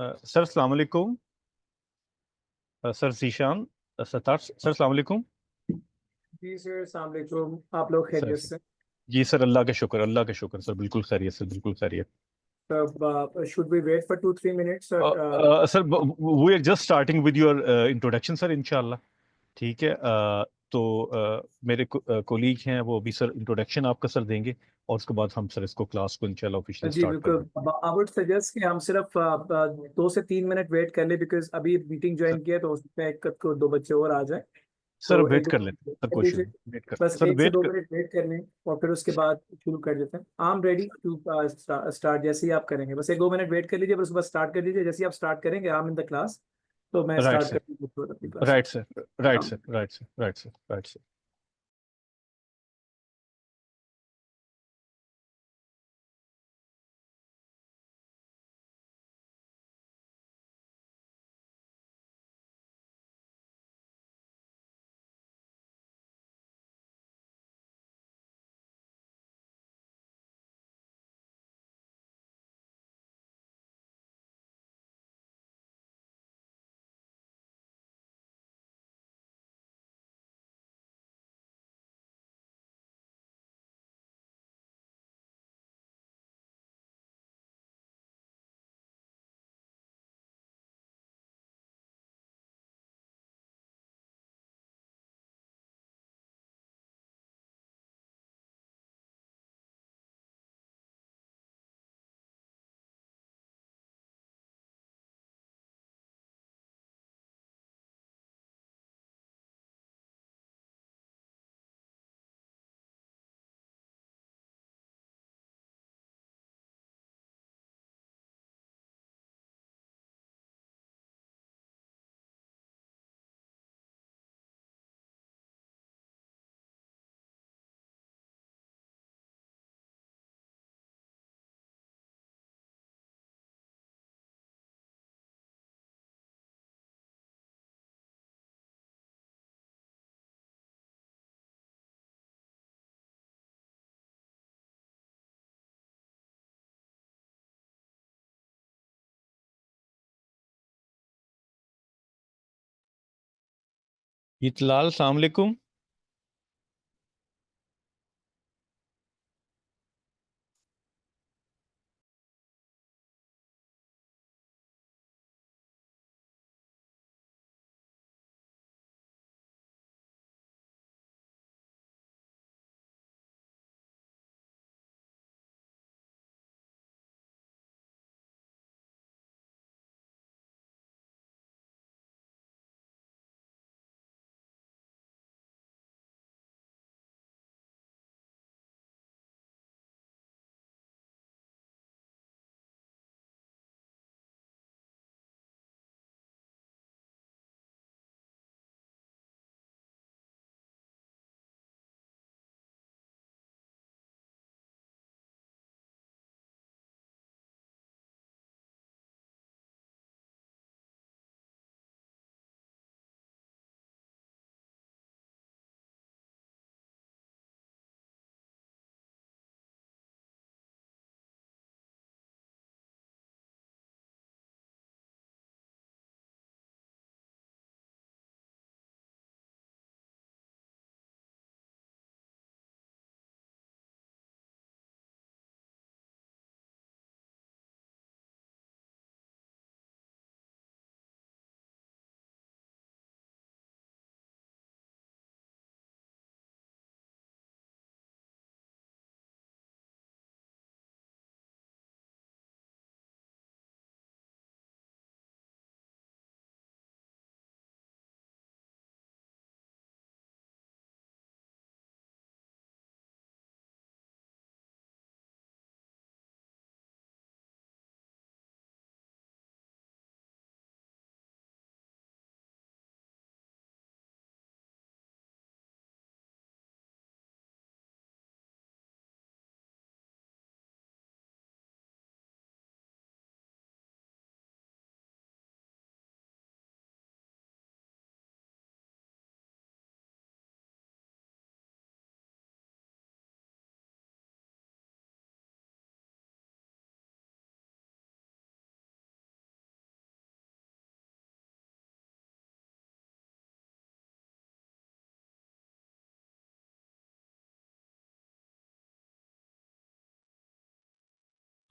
Sir अस्सलाम वालेकुम। Sir Zeeshan, Sattar sir अस्सलाम वालेकुम। जी सर, अस्सलाम वालेकुम। आप लोग सर, खैरियत से? जी सर, अल्लाह का शुक्र, अल्लाह का शुक्र सर, बिल्कुल खैरियत सर, बिल्कुल खैरियत। तब should we wait for 2-3 minutes? Sir, we are just starting with your introduction sir, इंशाल्लाह। ठीक है। तो मेरे कोलीग हैं, वो अभी सर इंट्रोडक्शन आपका सर देंगे, और उसके बाद हम सर इसको क्लास को इंशाल्लाह ऑफिशियली जी स्टार्ट कर बिल्कुल। दें। आई वुड सजेस्ट कि हम सिर्फ 2 से 3 मिनट वेट कर ले, बिकॉज अभी मीटिंग सर, ज्वाइन किया है, तो उसमें एक को दो बच्चे और आ जाए। सर तो एक वेट दो कर मिनट लेते वेट सर, कर कोई इशू लीजिए। नहीं, वेट कर बस सर, एक से वेट दो कर। मिनट वेट कर लें और फिर उसके बाद शुरू कर देते हैं। I am ready to start. जैसे ही आप करेंगे, बस 1-2 मिनट वेट कर लीजिए, फिर उसके बाद स्टार्ट कर दीजिए। जैसे ही आप स्टार्ट करेंगे, I am in the class, तो मैं राइट स्टार्ट सर, कर दूँगी अपनी class. Right sir, right sir, right sir, right sir, right sir. इतलाल, अस्सलाम वालेकुम।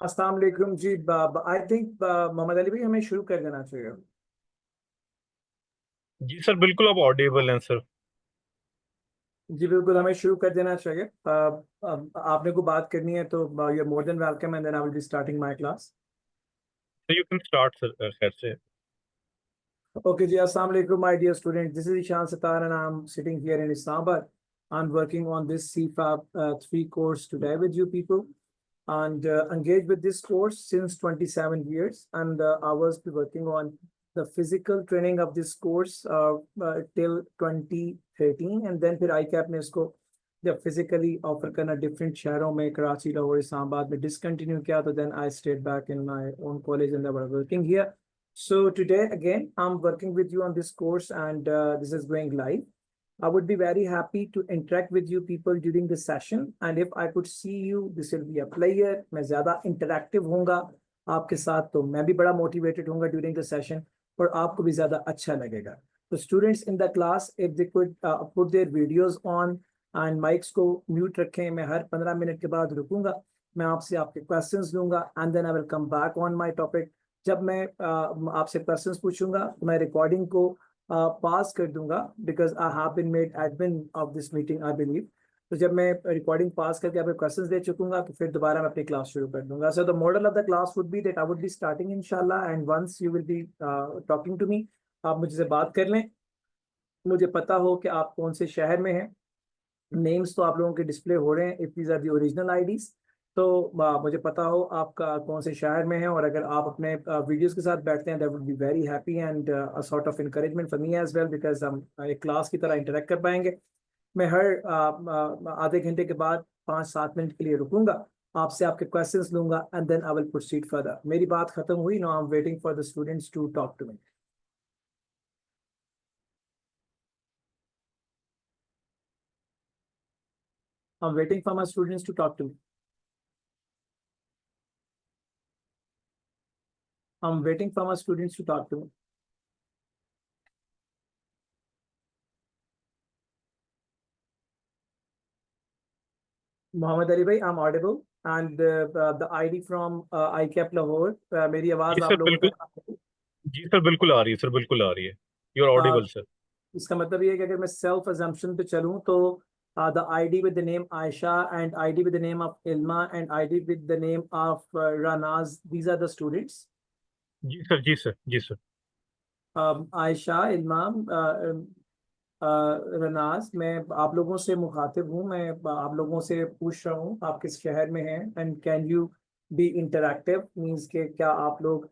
अस्सलाम वालेकुम जी। आई थिंक मोहम्मद अली भाई हमें शुरू कर देना चाहिए। जी सर, बिल्कुल आप ऑडिबल हैं सर। जी बिल्कुल, हमें शुरू कर देना चाहिए। आपने को बात करनी है तो you are more than welcome and then I will be starting my class. So you can start sir, खैर से। Okay, ji, Assalamu alaikum, my dear students. This is Ishan Satar, and I'm sitting here in Islamabad. I'm working on this CFAP 3 course today with you people, and engaged with this course since 27 years. And I was working on the physical training of this course till 2013, and then फिर ICAP ने इसको जब physically offer करना different शहरों में कराची, लाहौर, इस्लामाबाद में discontinue किया, तो then I stayed back in my own college and I was working here. So today again, I'm working with you on this course and this is going live. I would be very happy to interact with you people during this session. And if I could see you, this will be a player. मैं ज़्यादा interactive होऊंगा आपके साथ, तो मैं भी बड़ा motivated होऊंगा during the session और आपको भी ज़्यादा अच्छा लगेगा. So students in the class, if they could put their videos on and mics को mute रखें, मैं हर 15 मिनट के बाद रुकूंगा, मैं आपसे आपके questions लूंगा and then I will come back on my topic. जब मैं आपसे क्वेश्चंस पूछूंगा तो मैं रिकॉर्डिंग को पास कर दूंगा because I have been made admin of this meeting I believe. तो जब मैं रिकॉर्डिंग पास करके आपको क्वेश्चंस दे चुकूंगा तो फिर दोबारा मैं अपनी क्लास शुरू कर दूंगा. So the model of the class would be that I would be starting इंशाल्लाह and once you will be talking to me, आप मुझसे बात कर लें. मुझे पता हो कि आप कौन से शहर में हैं. नेम्स तो आप लोगों के डिस्प्ले हो रहे हैं if these are the original IDs. तो मुझे पता हो आपका कौन से शहर में है और अगर आप अपने वीडियोस के साथ बैठते हैं that would be very happy and a sort of encouragement for me as well because हम एक क्लास की तरह इंटरेक्ट कर पाएंगे. मैं हर आधे घंटे के बाद 5-7 मिनट के लिए रुकूंगा, आपसे आपके क्वेश्चंस लूंगा and then I will proceed further. मेरी बात खत्म हुई. No I am waiting for the students to talk to me. I am waiting for my students to talk to me. I am waiting for my students to talk to me. Mohammad Ali भाई, I am audible and the ID from ICAP Lahore. मेरी जी आवाज sir आप लोगों बिल्कुल। तक आ रही जी sir बिल्कुल आ रही है सर, बिल्कुल आ रही है। यू आर है? Audible sir. इसका मतलब ये है कि अगर मैं सेल्फ अजम्पशन पे चलूं तो the ID with the name Aisha and ID with the name of Ilma and ID with the name of Ranaz, these are the students. जी सर, जी सर, जी सर। आयशा, इल्मा, रनाज, मैं आप लोगों से मुखातिब हूँ. मैं आप लोगों से पूछ रहा हूँ आप किस शहर में हैं and can you be interactive means के क्या आप लोग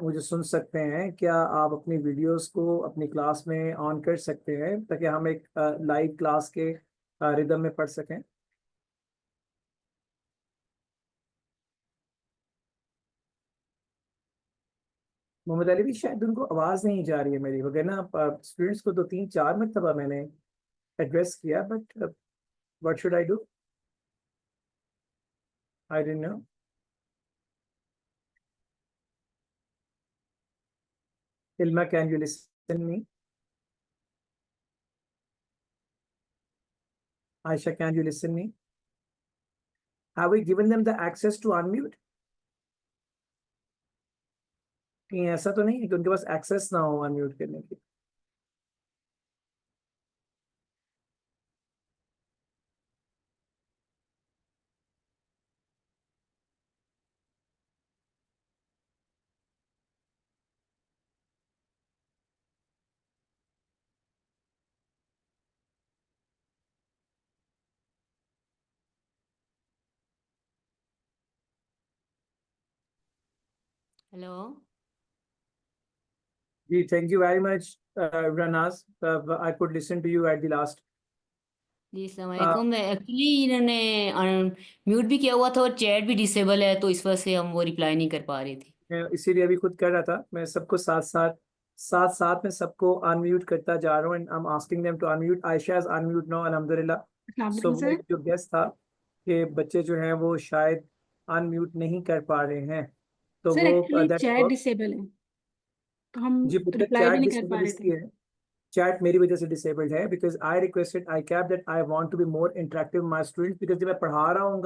मुझे सुन सकते हैं, क्या आप अपनी वीडियोस को अपनी क्लास में ऑन कर सकते हैं ताकि हम एक लाइव क्लास के रिदम में पढ़ सकें. मोहम्मद अली भी शायद उनको आवाज़ नहीं जा रही है मेरी वगैरह. स्टूडेंट्स को 2-3-4 मरतबा मैंने एड्रेस किया but what should I do, I didn't know. Ilma, can you listen me? Aisha, can you listen me? Have we given them the access to unmute? कहीं ऐसा तो नहीं है कि उनके पास एक्सेस ना हो अनम्यूट करने की? हेलो जी, thank you very much Ranaz. I could listen to you at the last. जी अस्सलाम uh, वालेकुम. एक्चुअली इन्होंने म्यूट भी किया हुआ था और चैट भी डिसेबल है तो इस वजह से हम वो रिप्लाई नहीं कर पा रहे थे. मैं इसीलिए अभी खुद कर रहा था. मैं सबको साथ साथ में सबको अनम्यूट करता जा रहा हूँ and I am asking them to unmute. Ayesha is unmute now अल्हम्दुलिल्लाह. सो अस्सलाम वो एक जो गेस्ट था कि बच्चे जो हैं वो शायद अनम्यूट नहीं कर पा रहे हैं, तो सर, वो actually that chat work. Disable है तो हम जी पुत्र, रिप्लाई भी चैट नहीं कर पा डिसेबल रहे थे. इसलिए है, चैट मेरी वजह से डिसेबल्ड है because I requested I cap that I want to be more interactive my students because जब मैं पढ़ा रहा हूँ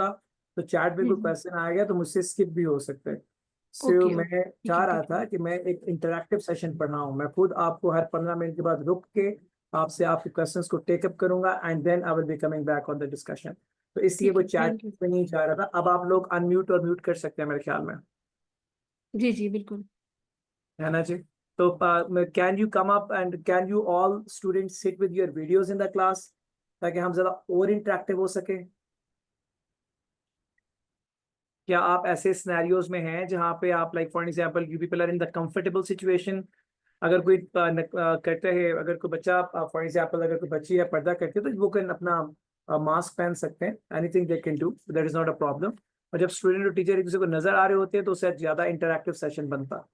तो चैट में कोई जी क्वेश्चन आ गया तो मुझसे स्किप भी हो सकते हैं। सो ओके मैं ठीक चाह है रहा ठीक था कि मैं एक इंटरैक्टिव सेशन पढ़ाऊं, मैं खुद आपको हर 15 मिनट के बाद रुक के आपसे आपके क्वेश्चंस को टेकअप करूंगा and then I will be coming back on the discussion. तो इसलिए वो है चैट थैंक यू में नहीं चाह रहा था। अब आप लोग अनम्यूट और म्यूट कर सकते हैं मेरे ख्याल में, जी बिल्कुल है ना जी? तो can you come up and can you all students sit with your videos in the class, ताकि हम जरा और इंटरेक्टिव हो सके। क्या आप ऐसे सिनेरियोज में हैं जहां पे आप like for example you people are in the comfortable situation, अगर कोई करता है, अगर कोई बच्चा फॉर एग्जांपल अगर कोई बच्ची है पर्दा करती है तो वो कैन अपना मास्क पहन सकते हैं, anything they can do, that is not a problem. और जब स्टूडेंट और टीचर एक दूसरे को नजर आ रहे होते हैं तो उससे ज्यादा इंटरैक्टिव सेशन बनता।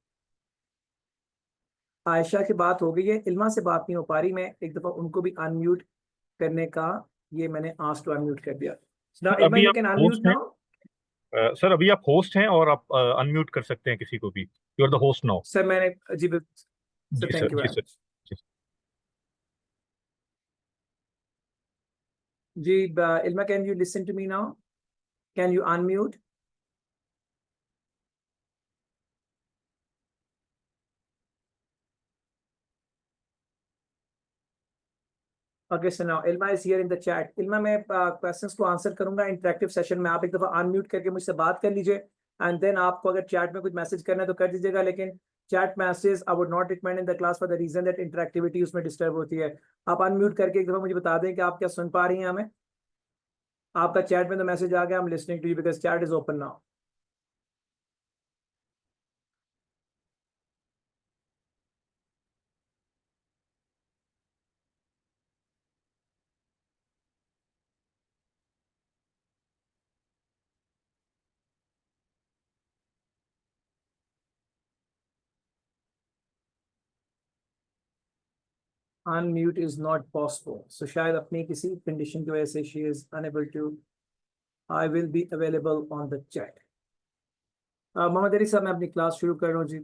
आयशा की बात हो गई है, इल्मा से बात नहीं हो पा रही, मैं एक दफा उनको भी अनम्यूट करने का ये मैंने आस्क टू अनम्यूट कर दिया। नाउ सर इल्मा अभी यू आप कैन अनम्यूट होस्ट हैं। नाउ। सर अभी आप होस्ट हैं और आप अनम्यूट कर सकते हैं किसी को भी। You are the host now. Sir मैंने जी सर जी सर, थैंक यू जी वेरी सर। मच। जी Ilma can you listen to me now, can you unmute? Okay so now Ilma is here in the chat. Ilma मैं क्वेश्चंस को answer करूंगा interactive session में, आप एक दफा अनम्यूट करके मुझसे बात कर लीजिए एंड देन आपको अगर चैट में कुछ मैसेज करना है तो कर दीजिएगा, लेकिन chat message I would not recommend in the class for the reason that interactivity उसमें डिस्टर्ब होती है। आप अनम्यूट करके एक दफा मुझे बता दें कि आप क्या सुन पा रही हैं हमें। आपका चैट में तो मैसेज आ गया, I am listening to you because chat is open now. Unmute is not possible, so शायद अपनी किसी कंडीशन की वजह से she is unable to. I will be available on the chat. Mohammad Ali साहब मैं अपनी क्लास शुरू कर रहा हूँ जी।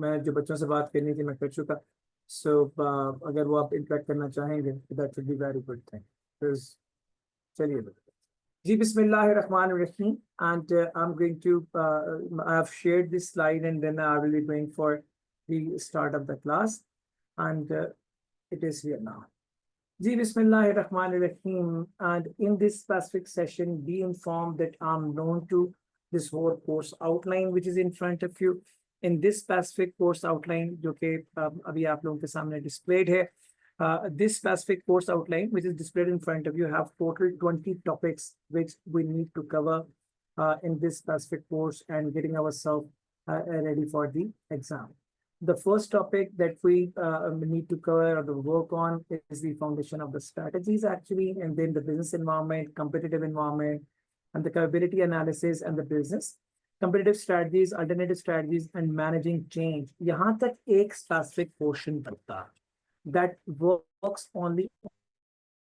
मैं जो बच्चों से बात करनी थी मैं कर चुका। सो अगर वो आप इंटरेक्ट करना चाहेंगे that would be very good thing. चलिए जी, बिस्मिल्लाहिर्रहमानिर्रहीम and I am going to I have shared this slide and then I will be going for the start of the class and it is here now. जी, Bismillahirrahmanirrahim. And in this specific session, be informed that I'm known to this whole course outline, which is in front of you. In this specific course outline, जो कि अभी आप लोगों के सामने displayed है, this specific course outline, which is displayed in front of you, have total 20 topics which we need to cover in this specific course and getting ourselves ready for the exam. The first topic that we need to cover or to work on is the foundation of the strategies actually, and then the business environment, competitive environment, and the capability analysis and the business, competitive strategies, alternative strategies, and managing change. यहाँ तक एक specific portion बनता है that works only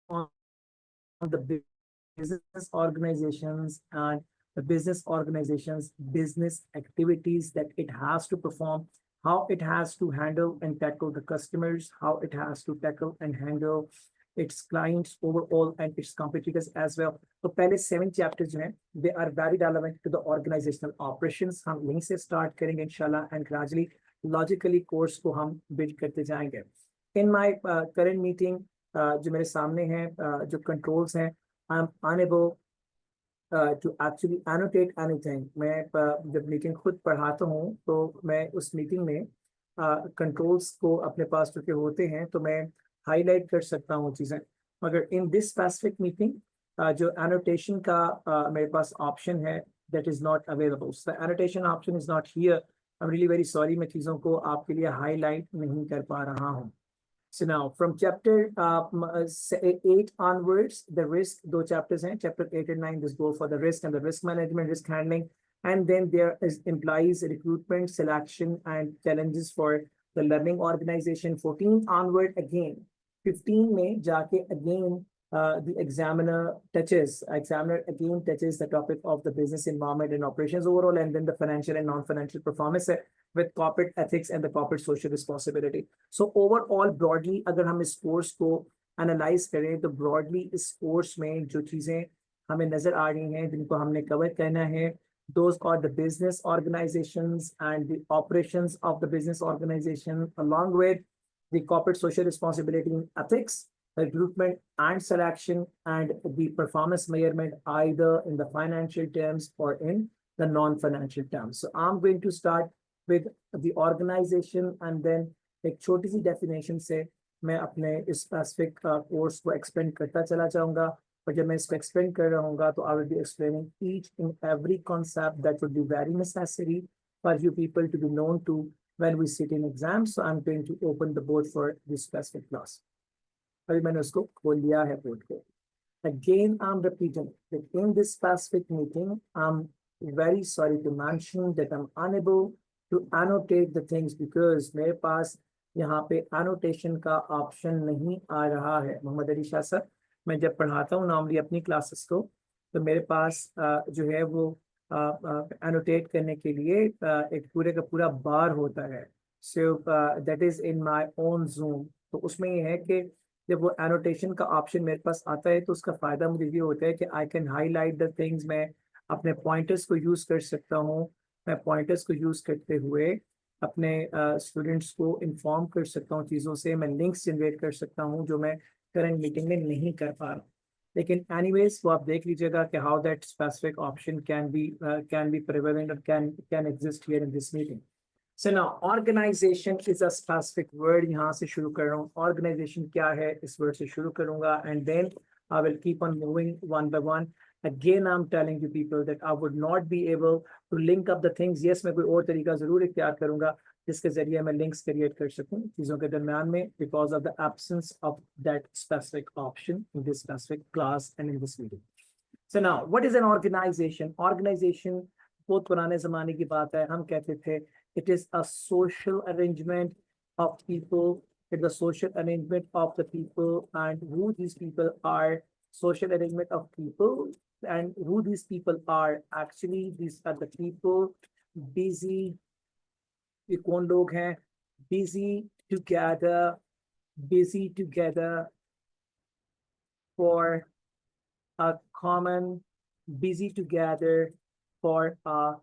on the business organizations and the business organizations business activities that it has to perform, how it has to handle and tackle the customers, how it has to tackle and handle its clients overall and its competitors as well. तो पहले 7 chapters जो हैं they are very relevant to the organizational operations. हम यहीं से start करेंगे इंशाल्लाह and gradually logically course को हम build करते जाएंगे. In my current meeting जो मेरे सामने हैं जो controls हैं, I'm unable to actually annotate anything. मैं जब मीटिंग खुद पढ़ाता हूँ तो मैं उस मीटिंग में कंट्रोल्स को अपने पास चुके होते हैं तो मैं हाईलाइट कर सकता हूँ चीज़ें, मगर इन दिस स्पेसिफिक मीटिंग जो एनोटेशन का मेरे पास ऑप्शन है that is not available. So the annotation option is not here. I'm really very sorry, मैं चीज़ों को आपके लिए हाईलाइट नहीं कर पा रहा हूँ. So now from chapter 8 onwards, the risk, दो chapters हैं, chapter 8 and 9, this go for the risk and the risk management, risk handling. And then there is implies recruitment, selection, and challenges for the learning organization. 14 onward again, 15 में जाके again the examiner again touches the topic of the business environment and operations overall, and then the financial and non-financial performance with corporate ethics and the corporate social responsibility. So overall broadly अगर हम इस course को analyse करें तो broadly इस course में जो चीजें हमें नजर आ रही हैं जिनको हमने कवर करना है. Those are the business organizations and the operations of the business organization, along with the corporate social responsibility and ethics, recruitment and selection, and the performance measurement, either in the financial terms or in the non-financial terms. So I'm going to start with the organization, and then एक छोटी सी definition से मैं अपने इस specific course को expand करता चला जाऊंगा. पर जब मैं इसको explain कर रहा हूँ तो I will be explaining each and every concept that would be very necessary for you people to be known to when we sit in exams. So I'm going to open the board for this specific class. अभी मैंने उसको खोल लिया है board को. Again, I'm repeating that in this specific meeting, I'm very sorry to mention that I'm unable to annotate the things because मेरे पास यहाँ पे annotation का option नहीं आ रहा है. मोहम्मद अली शाह सर, मैं जब पढ़ाता हूँ नॉर्मली अपनी क्लासेस को, तो मेरे पास जो है वो annotate करने के लिए एक पूरे का पूरा बार होता है. So that is in my own Zoom. तो उसमें ये है कि जब वो एनोटेशन का ऑप्शन मेरे पास आता है तो उसका फायदा मुझे ये होता है कि I can highlight the things. मैं अपने पॉइंटर्स को यूज कर सकता हूँ. मैं पॉइंटर्स को यूज करते हुए अपने स्टूडेंट्स को इन्फॉर्म कर सकता हूँ चीज़ों से. मैं लिंक्स जनरेट कर सकता हूँ जो मैं करंट मीटिंग में नहीं कर पा रहा. लेकिन एनीवेज वो आप देख लीजिएगा कि how that specific option can be prevalent और can exist here in this meeting. So now organization is a specific word. यहाँ से शुरू कर रहा हूँ. Organization क्या है इस word से शुरू करूँगा, and then I will keep on moving one by one. Again, I'm telling you people that I would not be able to link up the things. Yes, मैं कोई और तरीका जरूर इख्तियार करूँगा जिसके जरिए मैं links create कर सकूँ चीज़ों के दरम्यान में, because of the absence of that specific option in this specific class and in this video. So now, what is an organization? Organization बहुत पुराने ज़माने की बात है. हम कहते थे it is a social arrangement of people. It's a social arrangement of the people, and who these people are. Social arrangement of people, and who these people are. Actually, these are the people busy. ये कौन लोग हैं? Busy together for a common, busy together for a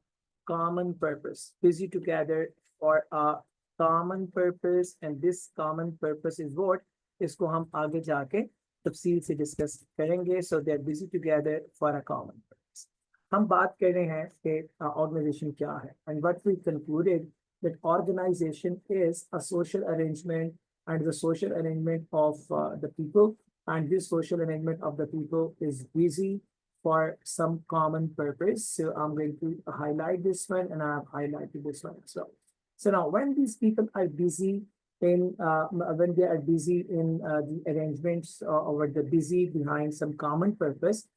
common purpose. Busy together for a common purpose, and this common purpose is what? इसको हम आगे जाके तफसील से डिस्कस करेंगे. So they are busy together for a common purpose. हम बात कर रहे हैं कि organization क्या है, and what we concluded that organization is a social arrangement, and the social arrangement of the people, and this social arrangement of the people is busy for some common purpose. So I'm going to highlight this one, and I've highlighted this one as well. So now when these people are busy in when they are busy in the arrangements or the busy behind some common purpose,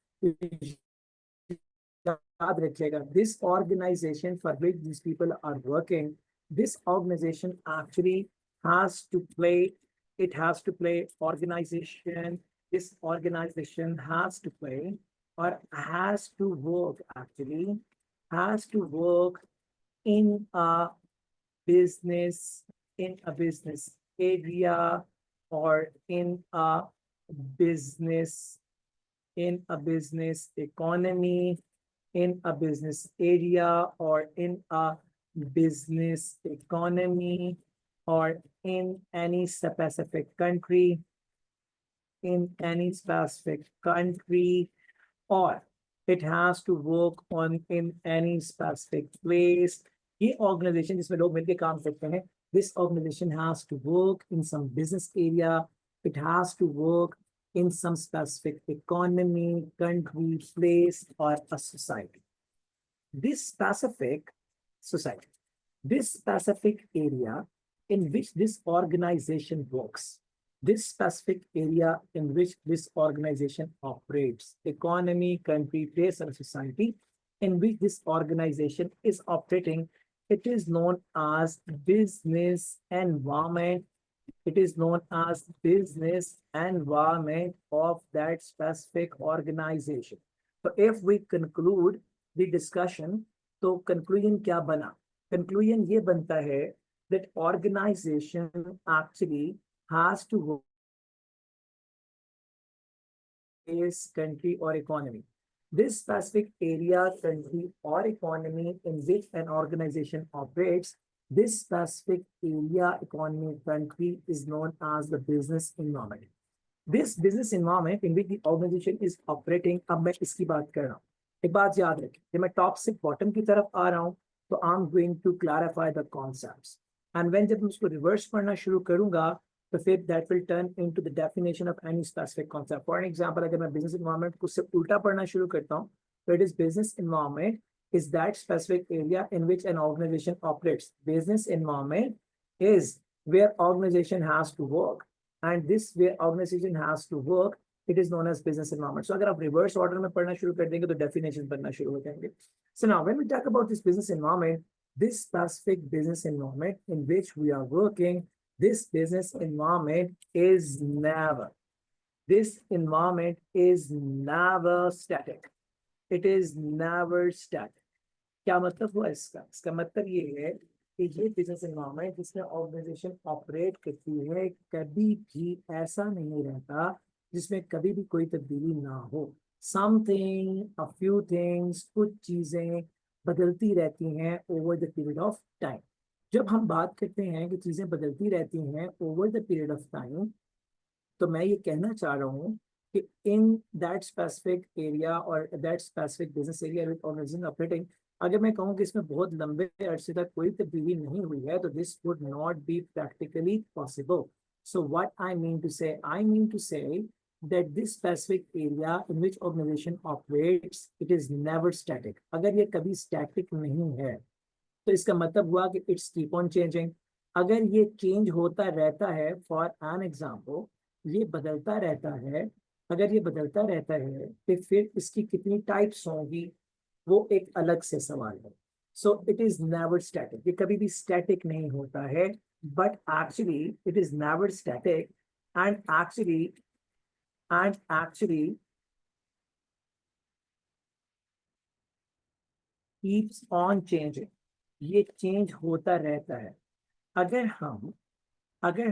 this organization for which these people are working, this organization actually has to play, it has to play organization, this organization has to play or has to work, actually has to work in a business area, or in a business economy, in a business area, or in a business economy, or in any specific country, or it has to work on in any specific place. ये organization जिसमें लोग मिलके काम करते हैं, this organization has to work in some business area. It has to work in some specific economy, country, place, or a society. This specific society, this specific area in which this organization works, this specific area in which this organization operates, economy, country, place, or society in which this organization is operating, it is known as business environment. It is known as business environment of that specific organization. So if we conclude the discussion, तो conclusion क्या बना? Conclusion ये बनता है that organization actually has to work in this country or economy. This specific area, country, or economy in which an organization operates, this specific area, economy, country is known as the business environment. This business environment in which the organization is operating, अब मैं इसकी बात कर रहा हूँ. एक बात याद रखें, जब मैं टॉप से बॉटम की तरफ आ रहा हूँ, तो I'm going to clarify the concepts. And when जब मैं उसको रिवर्स पढ़ना शुरू करूंगा, तो फिर that will turn into the definition of any specific concept. For an example, अगर मैं business environment को उससे उल्टा पढ़ना शुरू करता हूँ, तो it is business environment is that specific area in which an organization operates. Business environment is where organization has to work. And this where organization has to work, it is known as business environment. So अगर आप reverse order में पढ़ना शुरू कर देंगे, तो definition पढ़ना शुरू हो जाएंगे. So now when we talk about this business environment, this specific business environment in which we are working, this business environment is never static. It is never static. क्या मतलब हुआ इसका? इसका मतलब ये है कि ये बिजनेस एनवायरनमेंट जिसमें ऑर्गेनाइजेशन ऑपरेट करती है, कभी भी ऐसा नहीं रहता जिसमें कभी भी कोई तब्दीली ना हो. समथिंग, अ फ्यू थिंग्स, कुछ चीजें बदलती रहती हैं over the period of time. जब हम बात करते हैं कि चीजें बदलती रहती हैं over the period of time, तो मैं ये कहना चाह रहा हूँ कि इन दैट स्पेसिफिक एरिया और that specific business area with organization operating, अगर मैं कहूँ कि इसमें बहुत लंबे अरसे तक कोई तब्दीली नहीं हुई है, तो this would not be practically possible. So what I mean to say that this specific area in which organization operates, it is never static. अगर ये कभी static नहीं है, तो इसका मतलब हुआ कि it's keep on changing. अगर ये चेंज होता रहता है, फॉर एन एग्जाम्पल, ये बदलता रहता है, अगर ये बदलता रहता है, तो फिर इसकी कितनी टाइप्स होंगी, वो एक अलग से सवाल है. सो इट इज नेवर स्टैटिक. ये कभी भी स्टैटिक नहीं होता है, but actually it is never static. And actually keeps on changing. ये चेंज होता रहता है. अगर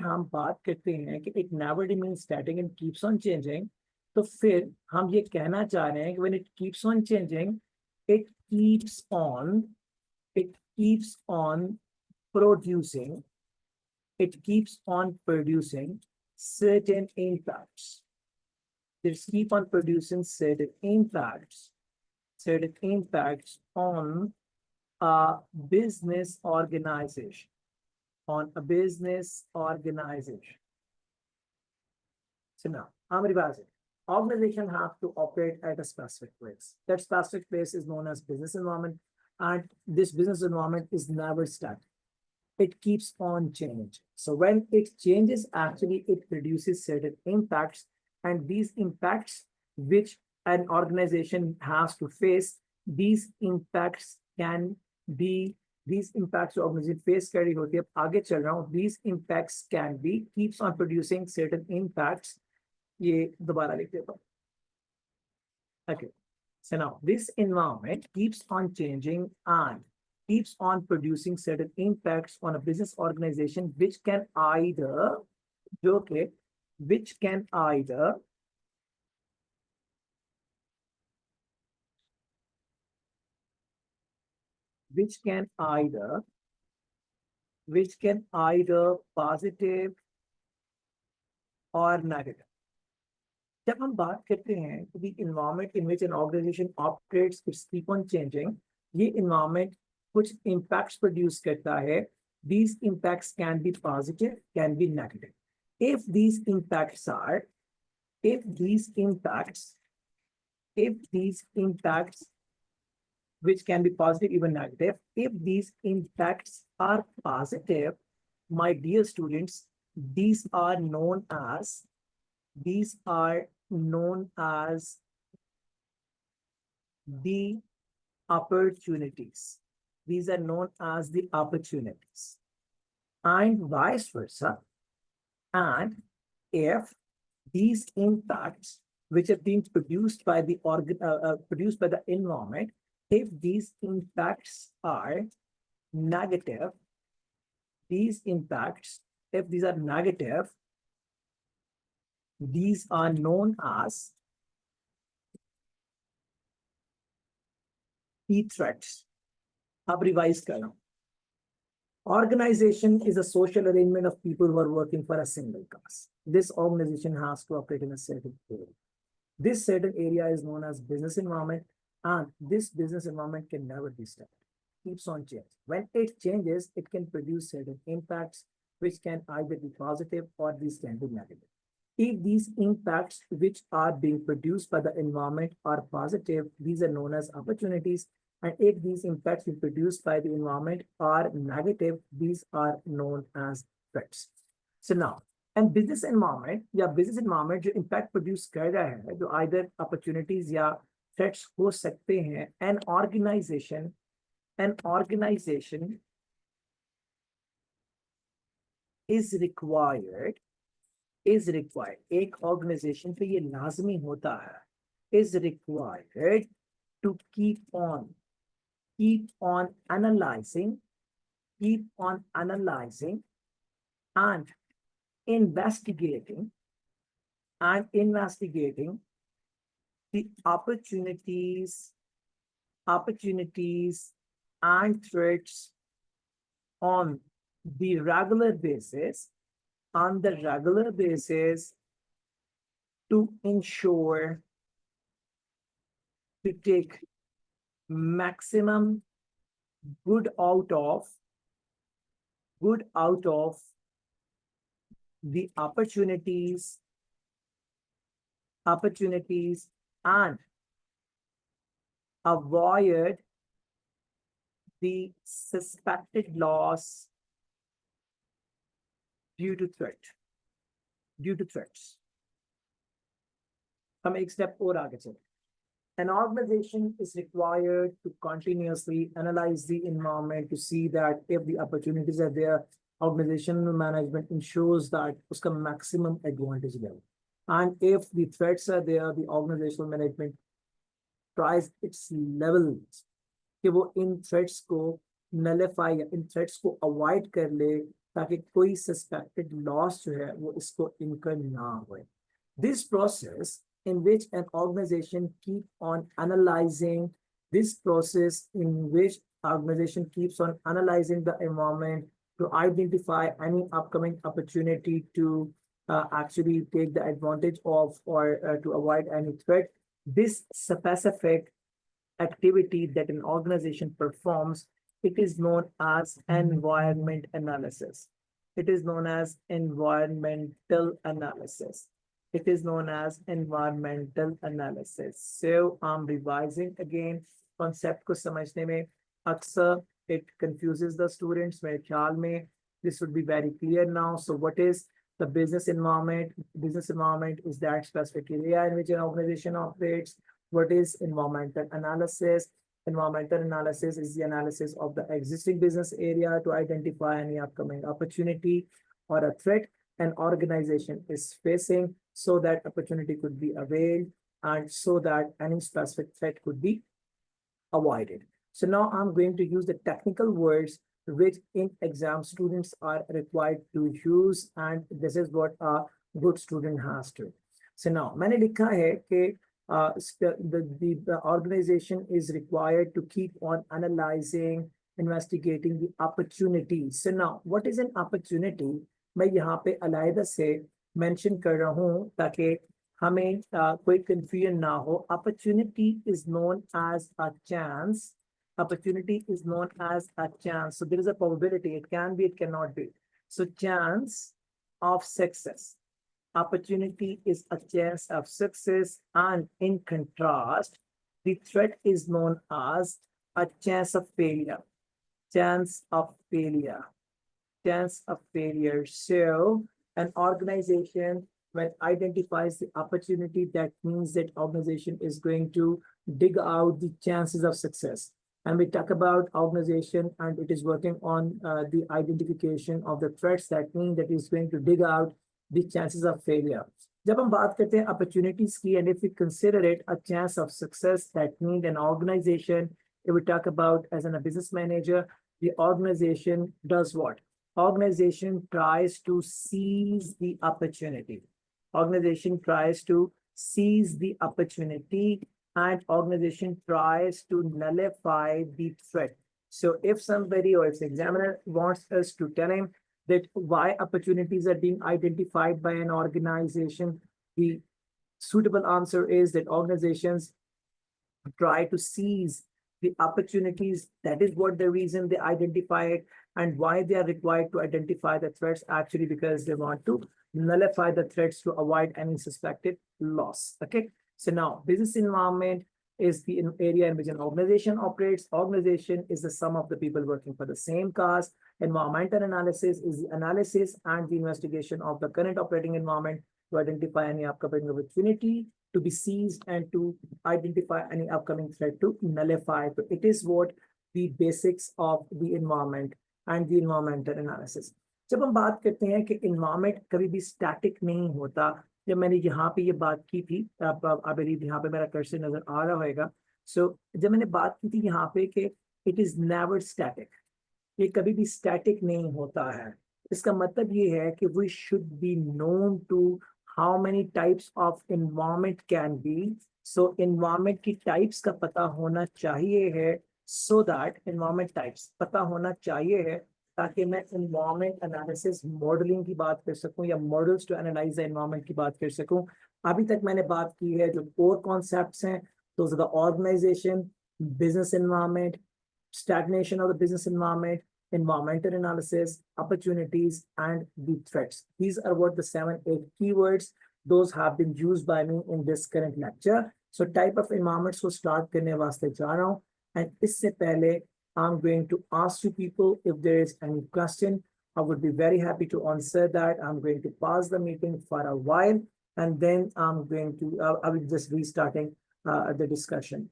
हम बात करते हैं कि it never remains static and keeps on changing, तो फिर हम ये कहना चाह रहे हैं कि when it keeps on changing, it keeps on producing certain impacts. It keep on producing certain impacts on a business organization. So now, I'm revising. Organization have to operate at a specific place. That specific place is known as business environment, and this business environment is never static. It keeps on changing. So when it changes, actually it produces certain impacts, and these impacts which an organization has to face, these impacts organization face carry होती है. आगे चल रहा हूँ. These impacts keeps on producing certain impacts. ये दोबारा लिख देता हूँ. Okay. So now this environment keeps on changing and keeps on producing certain impacts on a business organization, which can either positive or negative. जब हम बात करते हैं कि the environment in which an organization operates, it's keep on changing, ये environment कुछ impacts produce करता है. These impacts can be positive, can be negative. If these impacts which can be positive, even negative, if these impacts are positive, my dear students, these are known as the opportunities. These are known as the opportunities, and vice versa. And if these impacts which are being produced by the environment, if these impacts are negative, these are known as key threats. अब revise कर रहा हूँ. Organization is a social arrangement of people who are working for a single cause. This organization has to operate in a certain area. This certain area is known as business environment, and this business environment can never be static. Keeps on changing. When it changes, it can produce certain impacts, which can either be positive or these can be negative. If these impacts which are being produced by the environment are positive, these are known as opportunities. And if these impacts being produced by the environment are negative, these are known as threats. So now, and business environment या business environment जो impact produce कर रहा है, जो either opportunities या threats हो सकते हैं, an organization is required एक organization पे ये लाजमी होता है, is required to keep on analyzing and investigating the opportunities and threats on the regular basis to ensure to take maximum good out of the opportunities and avoid the suspected loss due to threats. हम एक step और आगे चलें. An organization is required to continuously analyze the environment to see that if the opportunities are there, organizational management ensures that uska maximum advantage level. And if the threats are there, the organizational management tries its levels कि वो इन threats को nullify या इन threats को avoid कर ले ताकि कोई suspected loss जो है वो इसको incur ना होए. This process in which an organization keeps on analyzing the environment to identify any upcoming opportunity to actually take the advantage of or to avoid any threat. This specific activity that an organization performs, it is known as environment analysis. It is known as environmental analysis. So I'm revising again. Concept को समझने में अक्सर it confuses the students. मेरे ख्याल में this would be very clear now. So what is the business environment? Business environment is that specific area in which an organization operates. What is environmental analysis? Environmental analysis is the analysis of the existing business area to identify any upcoming opportunity or a threat an organization is facing so that opportunity could be availed and so that any specific threat could be avoided. So now I'm going to use the technical words which in exam students are required to use, and this is what a good student has to. So now मैंने लिखा है कि the organization is required to keep on analyzing, investigating the opportunities. So now, what is an opportunity? मैं यहाँ पे अलग से mention कर रहा हूँ ताकि हमें कोई confusion ना हो. Opportunity is known as a chance. Opportunity is known as a chance. So there is a probability. It can be, it cannot be. So chance of success. Opportunity is a chance of success, and in contrast, the threat is known as a chance of failure. So an organization, when identifies the opportunity, that means that organization is going to dig out the chances of success. And we talk about organization and it is working on the identification of the threats. That means that is going to dig out the chances of failure. जब हम बात करते हैं opportunities की, and if we consider it a chance of success, that means an organization, if we talk about as a business manager, the organization does what? Organization tries to seize the opportunity. and organization tries to nullify the threat. So if somebody or if the examiner wants us to tell him that why opportunities are being identified by an organization, the suitable answer is that organizations try to seize the opportunities. That is what the reason they identify it, and why they are required to identify the threats, actually because they want to nullify the threats to avoid any suspected loss. Okay, so now business environment is the area in which an organization operates. Organization is the sum of the people working for the same cause. Environmental analysis is the analysis and the investigation of the current operating environment to identify any upcoming opportunity to be seized and to identify any upcoming threat to nullify. So it is what the basics of the environment and the environmental analysis. जब हम बात करते हैं कि environment कभी भी static नहीं होता, जब मैंने यहाँ पे ये बात की थी, I believe यहाँ पे मेरा कर्सर नजर आ रहा होगा. So जब मैंने बात की थी यहाँ पे कि it is never static, ये कभी भी static नहीं होता है. इसका मतलब ये है कि we should be known to how many types of environment can be. So environment की types का पता होना चाहिए है, so that environment types पता होना चाहिए है, ताकि मैं environment analysis modeling की बात कर सकूं या models to analyze the environment की बात कर सकूं. अभी तक मैंने बात की है जो core concepts हैं, those are the organization, business environment, stagnation of the business environment, environmental analysis, opportunities, and the threats. These are what the 7-8 keywords, those have been used by me in this current lecture. So type of environments को start करने वास्ते जा रहा हूँ, and इससे पहले I'm going to ask you people if there is any question. I would be very happy to answer that. I'm going to pause the meeting for a while, and then I'm going to, I will just restarting the discussion.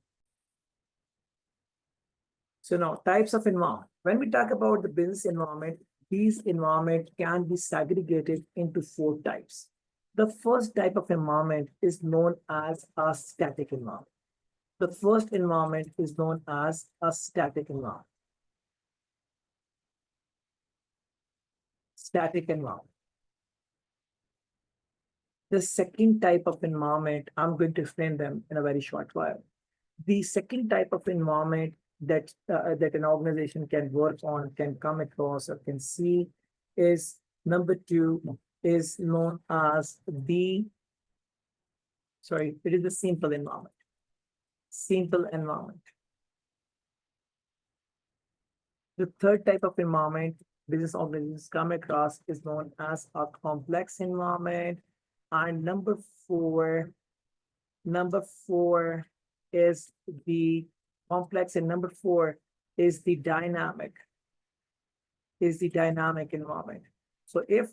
So now types of environment. When we talk about the business environment, these environment can be segregated into 4 types. The first type of environment is known as a static environment. The first environment is known as a static environment. Static environment. The second type of environment, I'm going to explain them in a very short while. The second type of environment that that an organization can work on, can come across, or can see is number 2 is known as the, it is the simple environment. Simple environment. The third type of environment business organizations come across is known as a complex environment. And number four is the complex, and number 4 is the dynamic environment. So if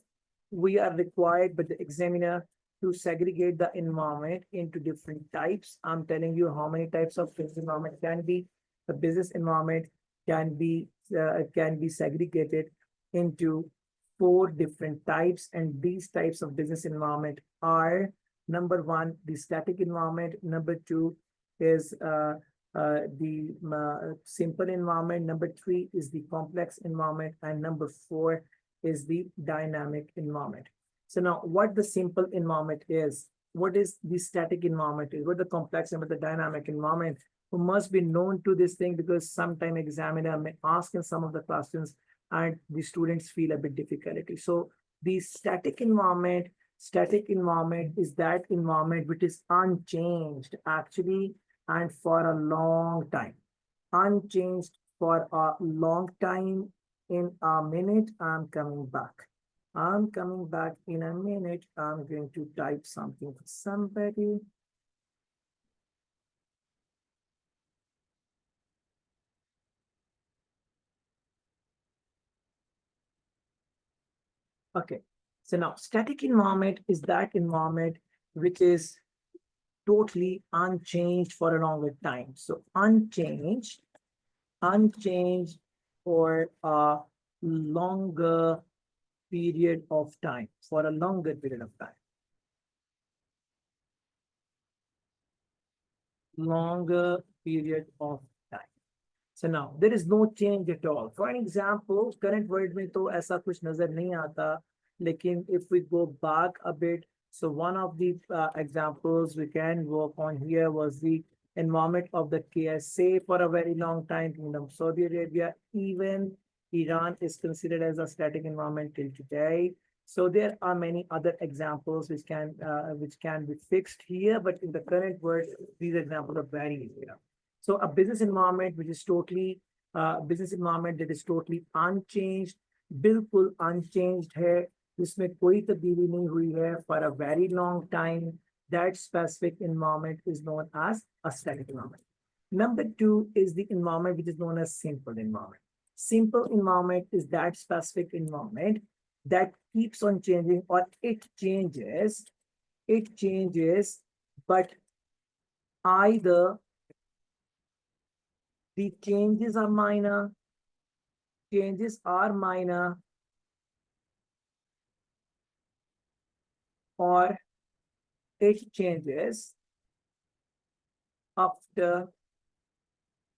we are required by the examiner to segregate the environment into different types, I'm telling you how many types of business environment can be. The business environment can be segregated into 4 different types, and these types of business environment are: number 1, the static environment; number 2 is the simple environment; number 3 is the complex environment; and number 4 is the dynamic environment. So now, what the simple environment is, what is the static environment is, what the complex and what the dynamic environment, who must be known to this thing, because sometime examiner may ask in some of the questions and the students feel a bit difficulty. So the static environment is that environment which is unchanged actually, and for a long time. Unchanged for a long time. In a minute, I'm coming back. I'm coming back in a minute. I'm going to type something for somebody. Okay, so now static environment is that environment which is totally unchanged for a longer time. So unchanged for a longer period of time, for a longer period of time. Longer period of time. So now there is no change at all. For an example, current world में तो ऐसा कुछ नजर नहीं आता, लेकिन if we go back a bit, so one of the examples we can work on here was the environment of the KSA for a very long time, Kingdom of Saudi Arabia, even Iran is considered as a static environment till today. So there are many other examples which can be fixed here, but in the current world, these examples are very clear. So a business environment which is totally business environment that is totally unchanged, बिल्कुल unchanged है, जिसमें कोई तब्दीली नहीं हुई है for a very long time. That specific environment is known as a static environment. Number two is the environment which is known as simple environment. Simple environment is that specific environment that keeps on changing, or it changes, but either the changes are minor, or it changes after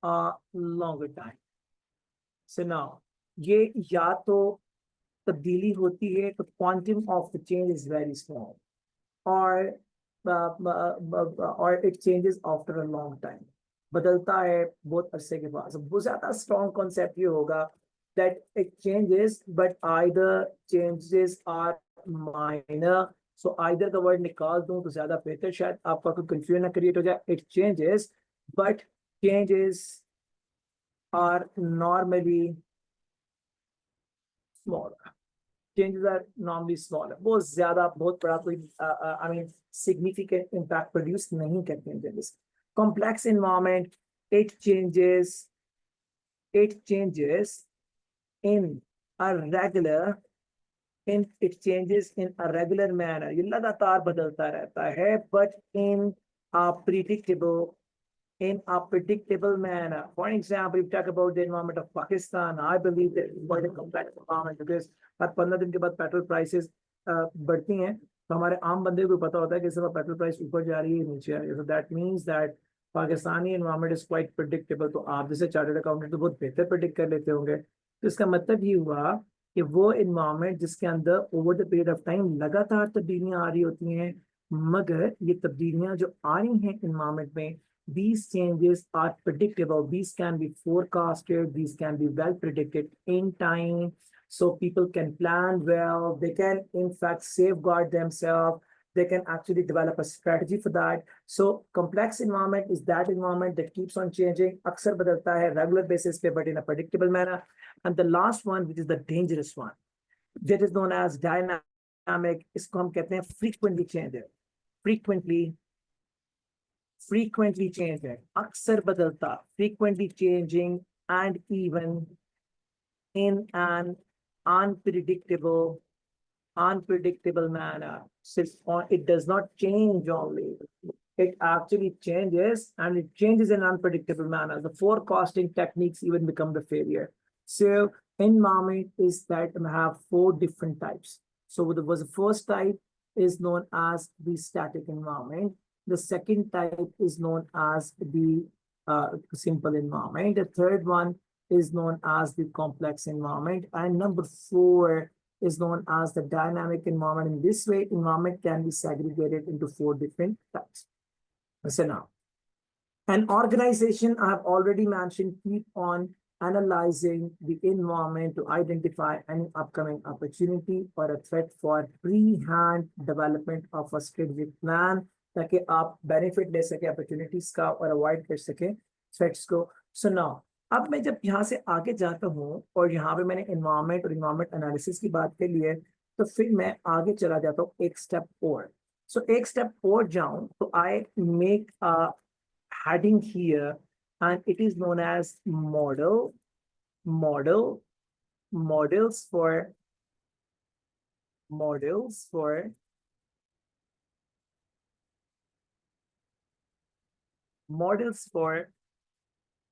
a longer time. So now, ये या तो तब्दीली होती है तो quantum of the change is very small, or it changes after a long time. बदलता है बहुत अरसे के बाद. So बहुत ज़्यादा strong concept ये होगा that it changes, but either changes are minor. So either the word निकाल दूं तो ज़्यादा बेहतर, शायद आपका कोई confusion ना create हो जाए. It changes, but changes are normally smaller. Changes are normally smaller. बहुत ज़्यादा बहुत बड़ा कोई significant impact produce नहीं करते हैं changes. Complex environment, it changes in a regular manner. ये लगातार बदलता रहता है, but in a predictable manner. For example, if you talk about the environment of Pakistan, I believe that it's quite a complex environment because हर 15 दिन के बाद petrol prices बढ़ती हैं, तो हमारे आम बंदे को पता होता है कि इस समय पेट्रोल प्राइस ऊपर जा रही है, नीचे आ रही है. So that means that Pakistani environment is quite predictable. तो आप जैसे चार्टर्ड अकाउंटेंट तो बहुत बेहतर प्रेडिक्ट कर लेते होंगे. तो इसका मतलब ये हुआ कि वो environment जिसके अंदर over the period of time लगातार तब्दीलियां आ रही होती हैं, मगर ये तब्दीलियां जो आ रही हैं environment में, these changes are predictable. These can be forecasted. These can be well predicted in time. So people can plan well. They can, in fact, safeguard themselves. They can actually develop a strategy for that. So complex environment is that environment that keeps on changing. अक्सर बदलता है regular basis पे, but in a predictable manner. And the last one, which is the dangerous one, that is known as dynamic. इसको हम कहते हैं frequently changing. Frequently changing, अक्सर बदलता, frequently changing, and even in an unpredictable manner. It does not change only. It actually changes, and it changes in an unpredictable manner. The forecasting techniques even become the failure. So environment is that we have 4 different types. So the first type is known as the static environment. The second type is known as the simple environment. The third one is known as the complex environment. And number 4 is known as the dynamic environment. In this way, environment can be segregated into 4 different types. So now, an organization I have already mentioned keep on analyzing the environment to identify any upcoming opportunity or a threat for pre-hand development of a strategic plan, ताकि आप benefit ले सके opportunities का और avoid कर सके threats को. So now, अब मैं जब यहाँ से आगे जाता हूँ और यहाँ पे मैंने environment और environment analysis की बात कर ली है, तो फिर मैं आगे चला जाता हूँ एक step और. So एक step और जाऊँ तो I make a heading here, and it is known as models for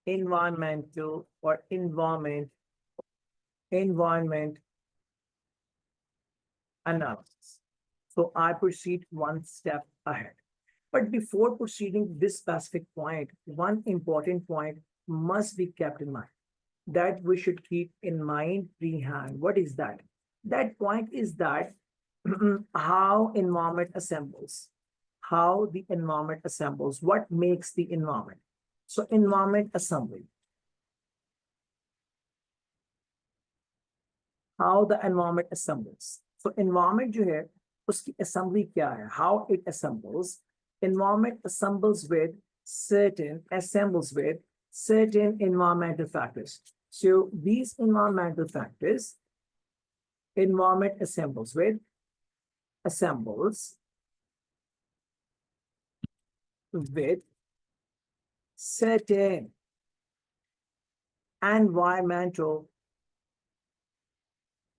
environmental or environment analysis. So I proceed one step ahead. But before proceeding this specific point, one important point must be kept in mind that we should keep in mind pre-hand. What is that? That point is that how environment assembles. how the environment assembles, what makes the environment. So environment assembly. How the environment assembles. So environment जो है उसकी assembly क्या है? How it assembles. Environment assembles with certain environmental factors. So these environmental factors, environment assembles with certain environmental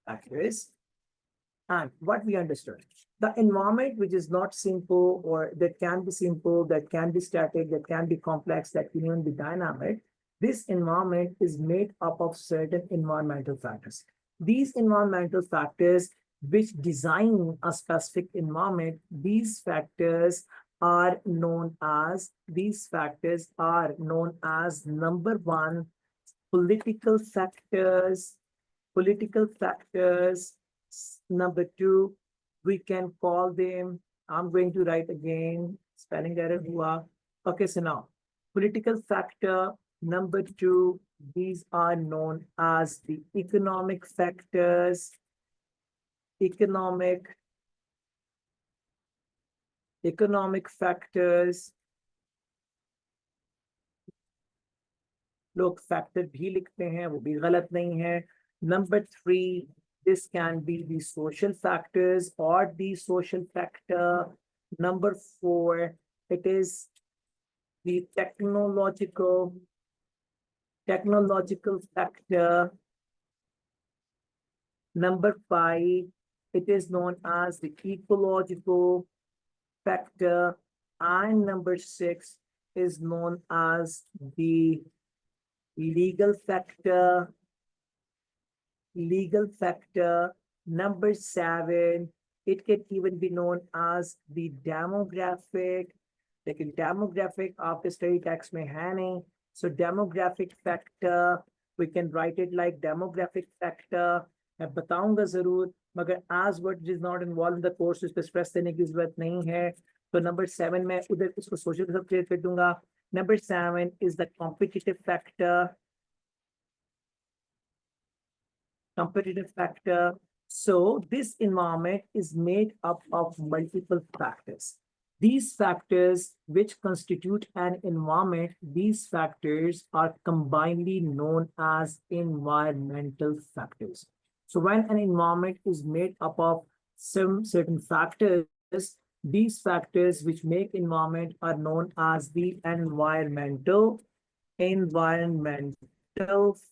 factors. And what we understood, the environment which is not simple, or that can be simple, that can be static, that can be complex, that can even be dynamic, this environment is made up of certain environmental factors. These environmental factors which design a specific environment, these factors are known as number one, political factors. Number two, we can call them, I'm going to write again, spelling error hua. Okay, so now, political factor number two, these are known as the economic factors. Economic factors. लोग factor भी लिखते हैं, वो भी गलत नहीं है. Number three, this can be the social factors or the social factor. Number four, it is the technological factor. Number five, it is known as the ecological factor. And number six is known as the legal factor. Number seven, it can even be known as the demographic. लेकिन demographic आपके study text में है नहीं. So demographic factor, we can write it like demographic factor. मैं बताऊंगा जरूर, मगर as what is not involved in the course, उस पर stress देने की जरूरत नहीं है. तो number seven में उधर इसको social के साथ create कर दूंगा. Number seven is the competitive factor. So this environment is made up of multiple factors. These factors which constitute an environment, these factors are combinedly known as environmental factors. So when an environment is made up of some certain factors, these factors which make environment are known as the environmental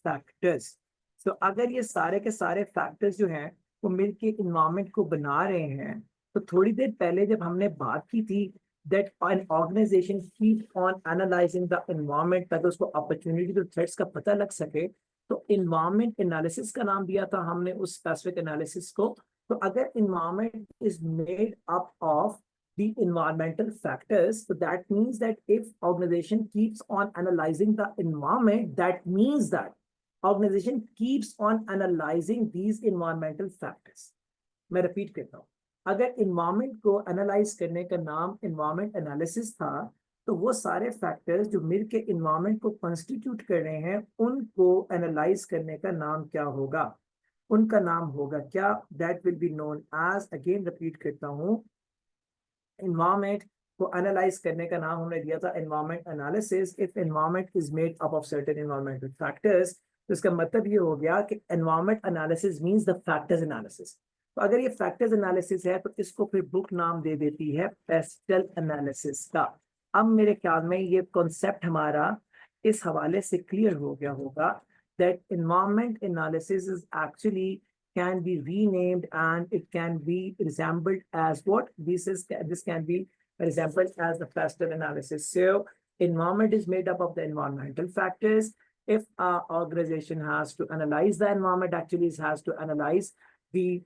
factors. तो अगर ये सारे के सारे factors जो हैं वो मिलके इन्वायरमेंट को बना रहे हैं, तो थोड़ी देर पहले जब हमने बात की थी that an organization keep on analyzing the environment ताकि उसको अपॉर्चुनिटी तो थ्रेट्स का पता लग सके, तो इन्वायरमेंट एनालिसिस का नाम दिया था हमने उस स्पेसिफिक एनालिसिस को. तो अगर environment is made up of the environmental factors, so that means that if organization keeps on analyzing the environment, that means that organization keeps on analyzing these environmental factors. मैं repeat करता हूँ, अगर environment को analyze करने का नाम environment analysis था, तो वो सारे factors जो मिलके environment को constitute कर रहे हैं, उनको analyze करने का नाम क्या होगा? उनका नाम होगा क्या? That will be known as, again repeat करता हूँ, environment को analyze करने का नाम हमने दिया था environment analysis. If environment is made up of certain environmental factors, तो इसका मतलब ये हो गया कि environment analysis means the factors analysis. तो अगर ये factors analysis है तो इसको फिर बुक नाम दे देती है pestle analysis का. अब मेरे ख्याल में ये concept हमारा इस हवाले से clear हो गया होगा that environment analysis is actually can be renamed and it can be resembled as what? This can be resembled as the pestle analysis. So environment is made up of the environmental factors. If an organization has to analyze the environment, actually it has to analyze the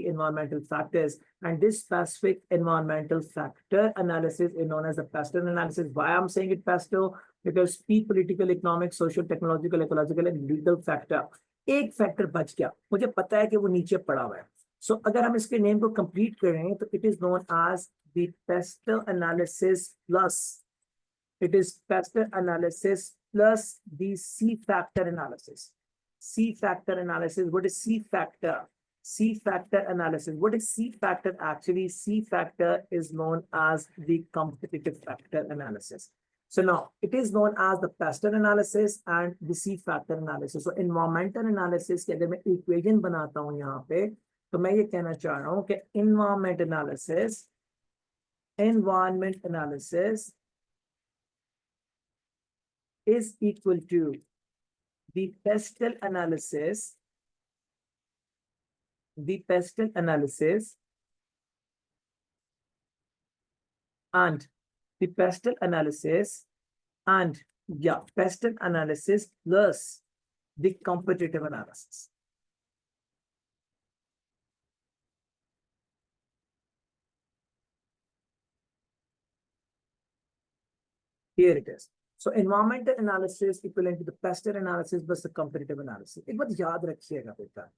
environmental factors, and this specific environmental factor analysis is known as the pestle analysis. Why I'm saying it pestle? Because P, political, economic, social, technological, ecological, and legal factor. एक factor बच गया, मुझे पता है कि वो नीचे पड़ा हुआ है. So अगर हम इसके नेम को कंप्लीट करें तो it is known as the Pastel analysis plus, it is Pastel analysis plus the C factor analysis. C factor analysis. What is C factor? C factor analysis. What is C factor? Actually, C factor is known as the competitive factor analysis. So now it is known as the Pastel analysis and the C factor analysis. So environmental analysis के अगर मैं equation बनाता हूँ यहाँ पे, तो मैं ये कहना चाह रहा हूँ कि environment analysis is equal to the Pastel analysis, and the Pastel analysis and Pastel analysis plus the competitive analysis. Here it is. So environmental analysis equivalent to the Pastel analysis plus the competitive analysis. एक बात याद रखिएगा बेटा,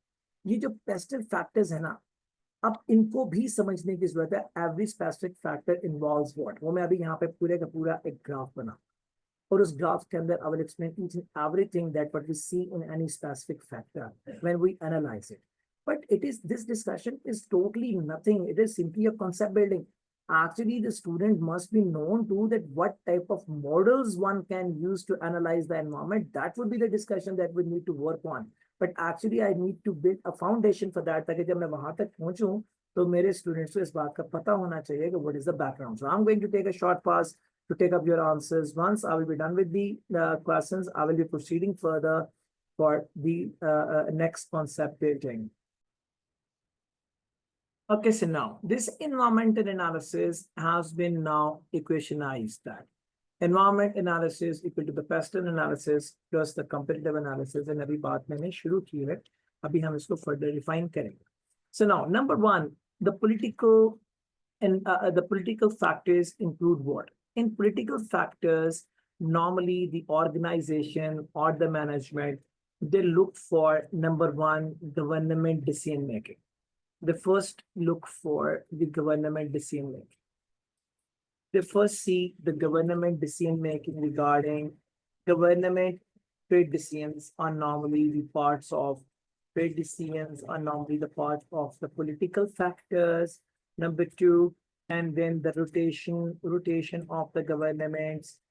ये जो Pastel factors है ना, अब इनको भी समझने की जरूरत है. Every specific factor involves what? वो मैं अभी यहाँ पे पूरे का पूरा एक ग्राफ बना और उस ग्राफ के अंदर I will explain each and everything that what we see in any specific factor when we analyze it. But this discussion is totally nothing. It is simply a concept building. Actually, the student must be known to that what type of models one can use to analyze the environment. That would be the discussion that we need to work on. But actually, I need to build a foundation for that. ताकि जब मैं वहां तक पहुंचूं तो मेरे students को इस बात का पता होना चाहिए कि what is the background. So I'm going to take a short pause to take up your answers. Once I will be done with the questions, I will be proceeding further for the next concept building. Okay, so now this environmental analysis has been now equationized that environment analysis equal to the Pastel analysis plus the competitive analysis. And अभी बात मैंने शुरू की है, अभी हम इसको further refine करेंगे. So now, number one, the political factors include what? In political factors, normally the organization or the management, they look for number one, government decision making. They first look for the government decision making. They first see the government decision making regarding government trade decisions are normally the parts of trade decisions are normally the part of the political factors. Number two, and then the rotation of the governments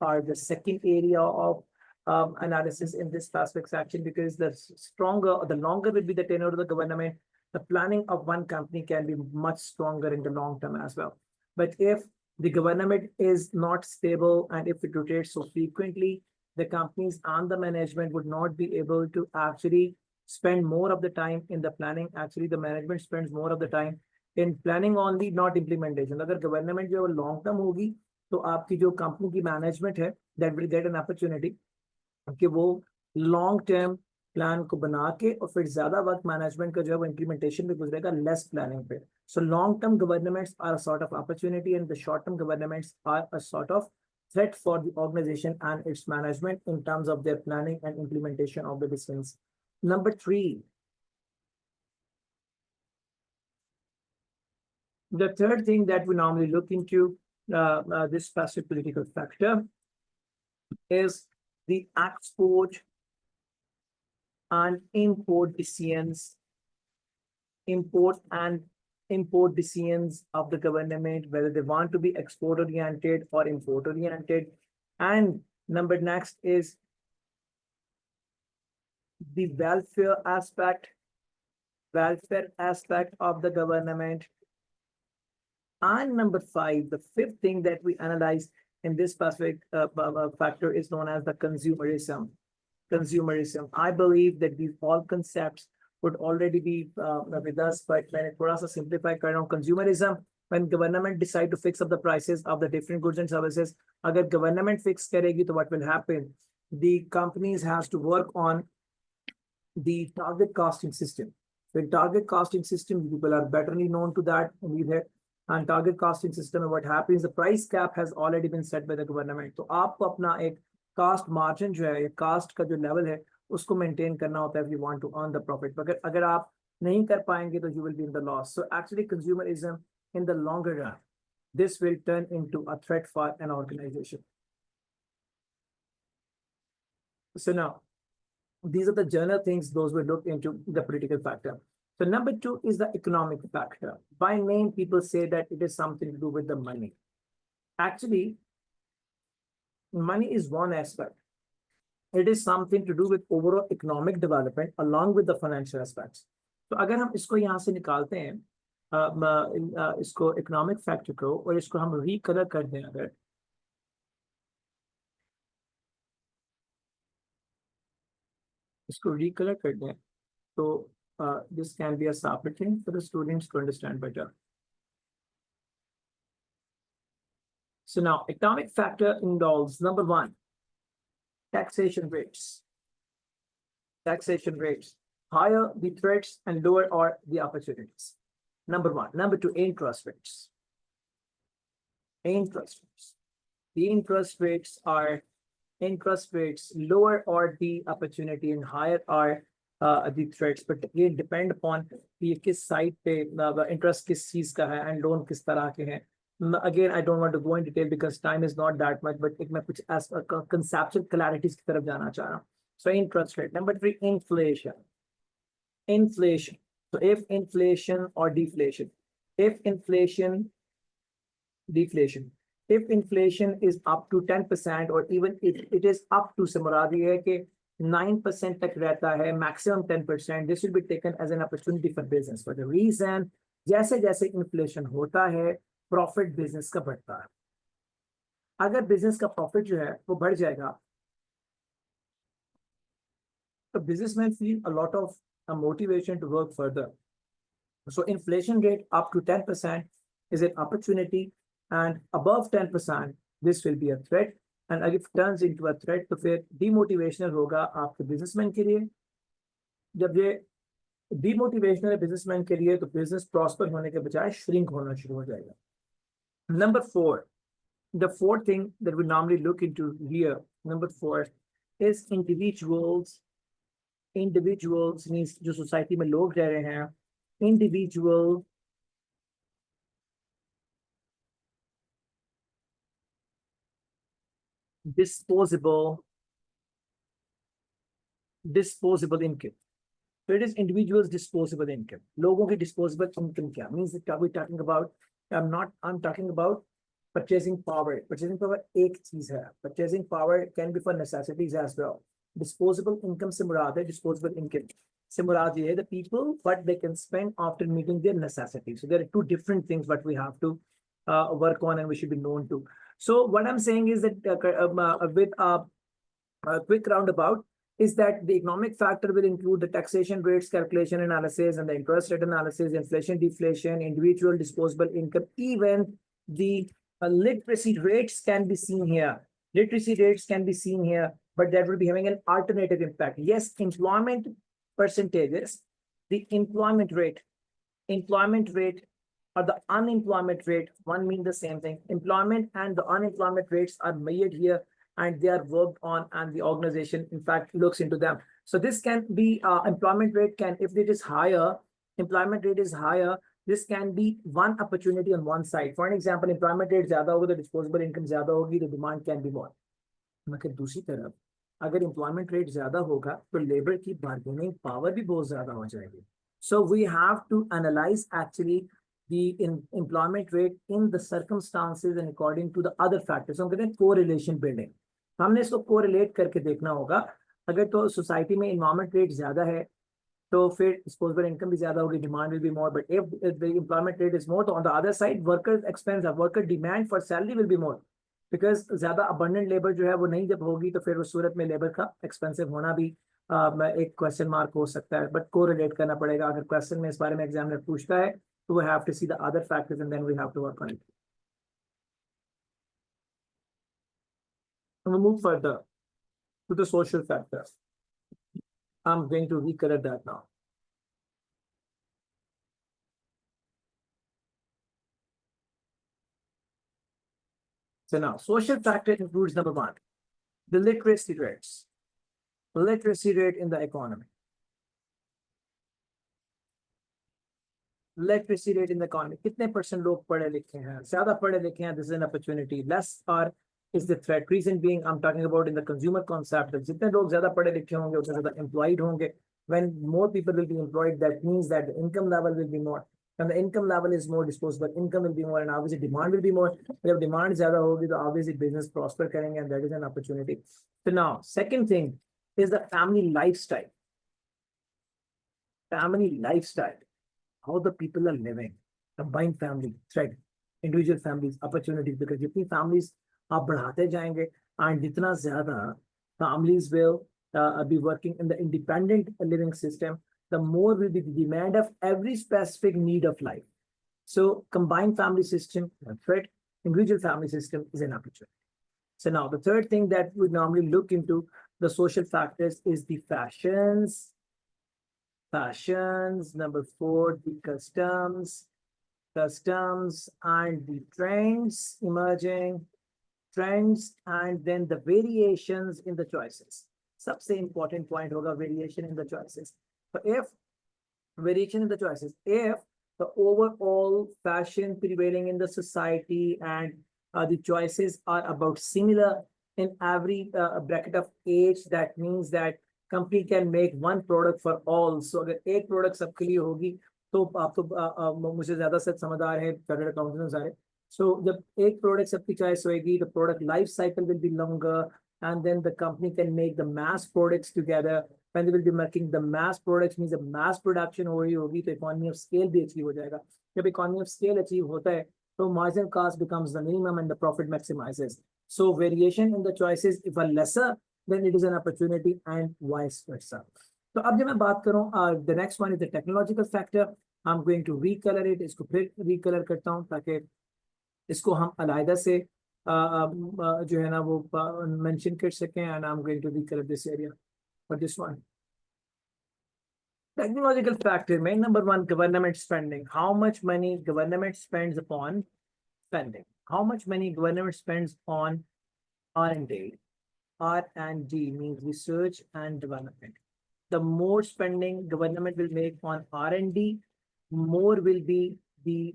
are the second area of analysis in this specific section, because the stronger or the longer will be the tenure of the government, the planning of one company can be much stronger in the long term as well. But if the government is not stable and if it rotates so frequently, the companies and the management would not be able to actually spend more of the time in the planning. Actually, the management spends more of the time in planning only, not implementation. अगर government जो long term होगी, तो आपकी जो company की management है, that will get an opportunity कि वो long term plan को बना के और फिर ज्यादा वक्त management का जो है वो implementation पे गुजरेगा, less planning पे. So long term governments are a sort of opportunity and the short term governments are a sort of threat for the organization and its management in terms of their planning and implementation of the decisions. Number three, the third thing that we normally look into this specific political factor is the export and import decisions, import decisions of the government, whether they want to be export oriented or import oriented. And number next is the welfare aspect of the government. And number five, the fifth thing that we analyze in this specific factor is known as the consumerism. I believe that these all concepts would already be with us, but when it was simplified around consumerism, when government decide to fix up the prices of the different goods and services, agar government fix karegi, so what will happen? The companies has to work on the target costing system. So in target costing system, people are betterly known to that. And target costing system, what happens, the price cap has already been set by the government. So आपको अपना एक cost margin जो है, cost का जो level है, उसको maintain करना होता है if you want to earn the profit. मगर अगर आप नहीं कर पाएंगे तो you will be in the loss. So actually consumerism in the longer run, this will turn into a threat for an organization. So now, these are the general things those will look into the political factor. So number two is the economic factor. By name, people say that it is something to do with the money. Actually, money is one aspect. It is something to do with overall economic development along with the financial aspects. तो अगर हम इसको यहाँ से निकालते हैं इसको economic factor को और इसको हम रिकलर कर दें अगर इसको रिकलर कर दें तो this can be a separate thing for the students to understand better. So now economic factor involves number one, taxation rates. Taxation rates. Higher the threats and lower are the opportunities. Number one. Number two, interest rates. Interest rates. The interest rates lower are the opportunity and higher are the threats. But again, depend upon the किस side पे interest किस चीज का है and loan किस तरह के हैं. Again, I don't want to go in detail because time is not that much, but एक मैं कुछ conceptual clarities की तरफ जाना चाह रहा हूँ. So interest rate. Number three, inflation. Inflation. So if inflation or deflation. If inflation, deflation. If inflation is up to 10% or even if it is up to समरादी है कि 9% तक रहता है, maximum 10%, this will be taken as an opportunity for business. For the reason, जैसे जैसे inflation होता है, profit business का बढ़ता है. अगर business का profit जो है वो बढ़ जाएगा, the businessmen feel a lot of motivation to work further. So inflation rate up to 10% is an opportunity, and above 10%, this will be a threat. And if it turns into a threat, तो फिर demotivational होगा आपके businessman के लिए. जब ये demotivational है businessman के लिए, तो business prosper होने के बजाय shrink होना शुरू हो जाएगा. Number four, the fourth thing that we normally look into here, number four, is individuals. Individuals means जो society में लोग रह रहे हैं, individual disposable income. So it is individuals disposable income. लोगों की disposable income क्या means that we're talking about? I'm talking about purchasing power. Purchasing power एक चीज है. Purchasing power can be for necessities as well. Disposable income से मुराद है disposable income. से मुराद ये है the people what they can spend after meeting their necessities. So there are two different things what we have to work on and we should be known to. So what I'm saying is that with a quick roundabout is that the economic factor will include the taxation rates calculation analysis and the interest rate analysis, inflation, deflation, individual disposable income, even the literacy rates can be seen here. Literacy rates can be seen here, but that will be having an alternative impact. Yes, employment percentages, the employment rate or the unemployment rate, one mean the same thing. Employment and the unemployment rates are measured here and they are worked on and the organization in fact looks into them. So this can be employment rate can, if it is higher, employment rate is higher, this can be one opportunity on one side. For an example, employment rate ज़्यादा होगा तो disposable income ज़्यादा होगी, the demand can be more. मगर दूसरी तरफ अगर employment rate ज़्यादा होगा तो labor की bargaining power भी बहुत ज़्यादा हो जाएगी. So we have to analyze actually the employment rate in the circumstances and according to the other factors. So हम कहते हैं correlation building. हमने इसको correlate करके देखना होगा. अगर तो society में employment rate ज़्यादा है तो फिर disposable income भी ज़्यादा होगी, demand will be more. But if the employment rate is more, तो on the other side, worker expense, worker demand for salary will be more. Because ज़्यादा abundant labor जो है वो नहीं जब होगी तो फिर उस सूरत में labor का expensive होना भी एक question mark हो सकता है. But correlate करना पड़ेगा. अगर question में इस बारे में examiner पूछता है तो we have to see the other factors and then we have to work on it. And we move further to the social factor. I'm going to recolor that now. So now, social factor includes number one, the literacy rates. literacy rate in the economy. Literacy rate in the economy. कितने % लोग पढ़े लिखे हैं? ज़्यादा पढ़े लिखे हैं, this is an opportunity. Less or is the threat. Reason being, I'm talking about in the consumer concept. जितने लोग ज़्यादा पढ़े लिखे होंगे, उतने ज़्यादा employed होंगे. When more people will be employed, that means that the income level will be more. When the income level is more, disposable income will be more, and obviously demand will be more. जब demand ज़्यादा होगी, तो obviously business prosper करेंगे, and that is an opportunity. So now, second thing is the family lifestyle. Family lifestyle. How the people are living, combined family, threat, individual families, opportunities, because जितनी families आप बढ़ाते जाएंगे and जितना ज़्यादा families will be working in the independent living system, the more will be the demand of every specific need of life. So combined family system, threat, individual family system is an opportunity. So now the third thing that we normally look into the social factors is the fashions. Number 4, the customs and the trends, emerging trends, and then the variations in the choices. सबसे important point होगा variation in the choices. So if variation in the choices, if the overall fashion prevailing in the society and the choices are about similar in every bracket of age, that means that company can make one product for all. So अगर एक product सबके लिए होगी, तो आप तो मुझे ज़्यादा समझदार है, चार्टर्ड अकाउंटेंट सारे. So जब एक product सबकी choice होगी, the product life cycle will be longer, and then the company can make the mass products together. When they will be making the mass products, means the mass production हो रही होगी, तो economy of scale भी achieve हो जाएगा. जब economy of scale achieve होता है, तो marginal cost becomes the minimum and the profit maximizes. So variation in the choices, if are lesser, then it is an opportunity and vice versa. So अब जब मैं बात करूँ, the next one is the technological factor. I'm going to recolor it. इसको फिर recolor करता हूँ ताकि इसको हम अलग से जो है ना वो mention कर सकें, and I'm going to recolor this area for this one. Technological factor, main number 1, government spending. How much money government spends upon spending? How much money government spends on R&D? R&D means research and development. The more spending government will make on R&D, more will be the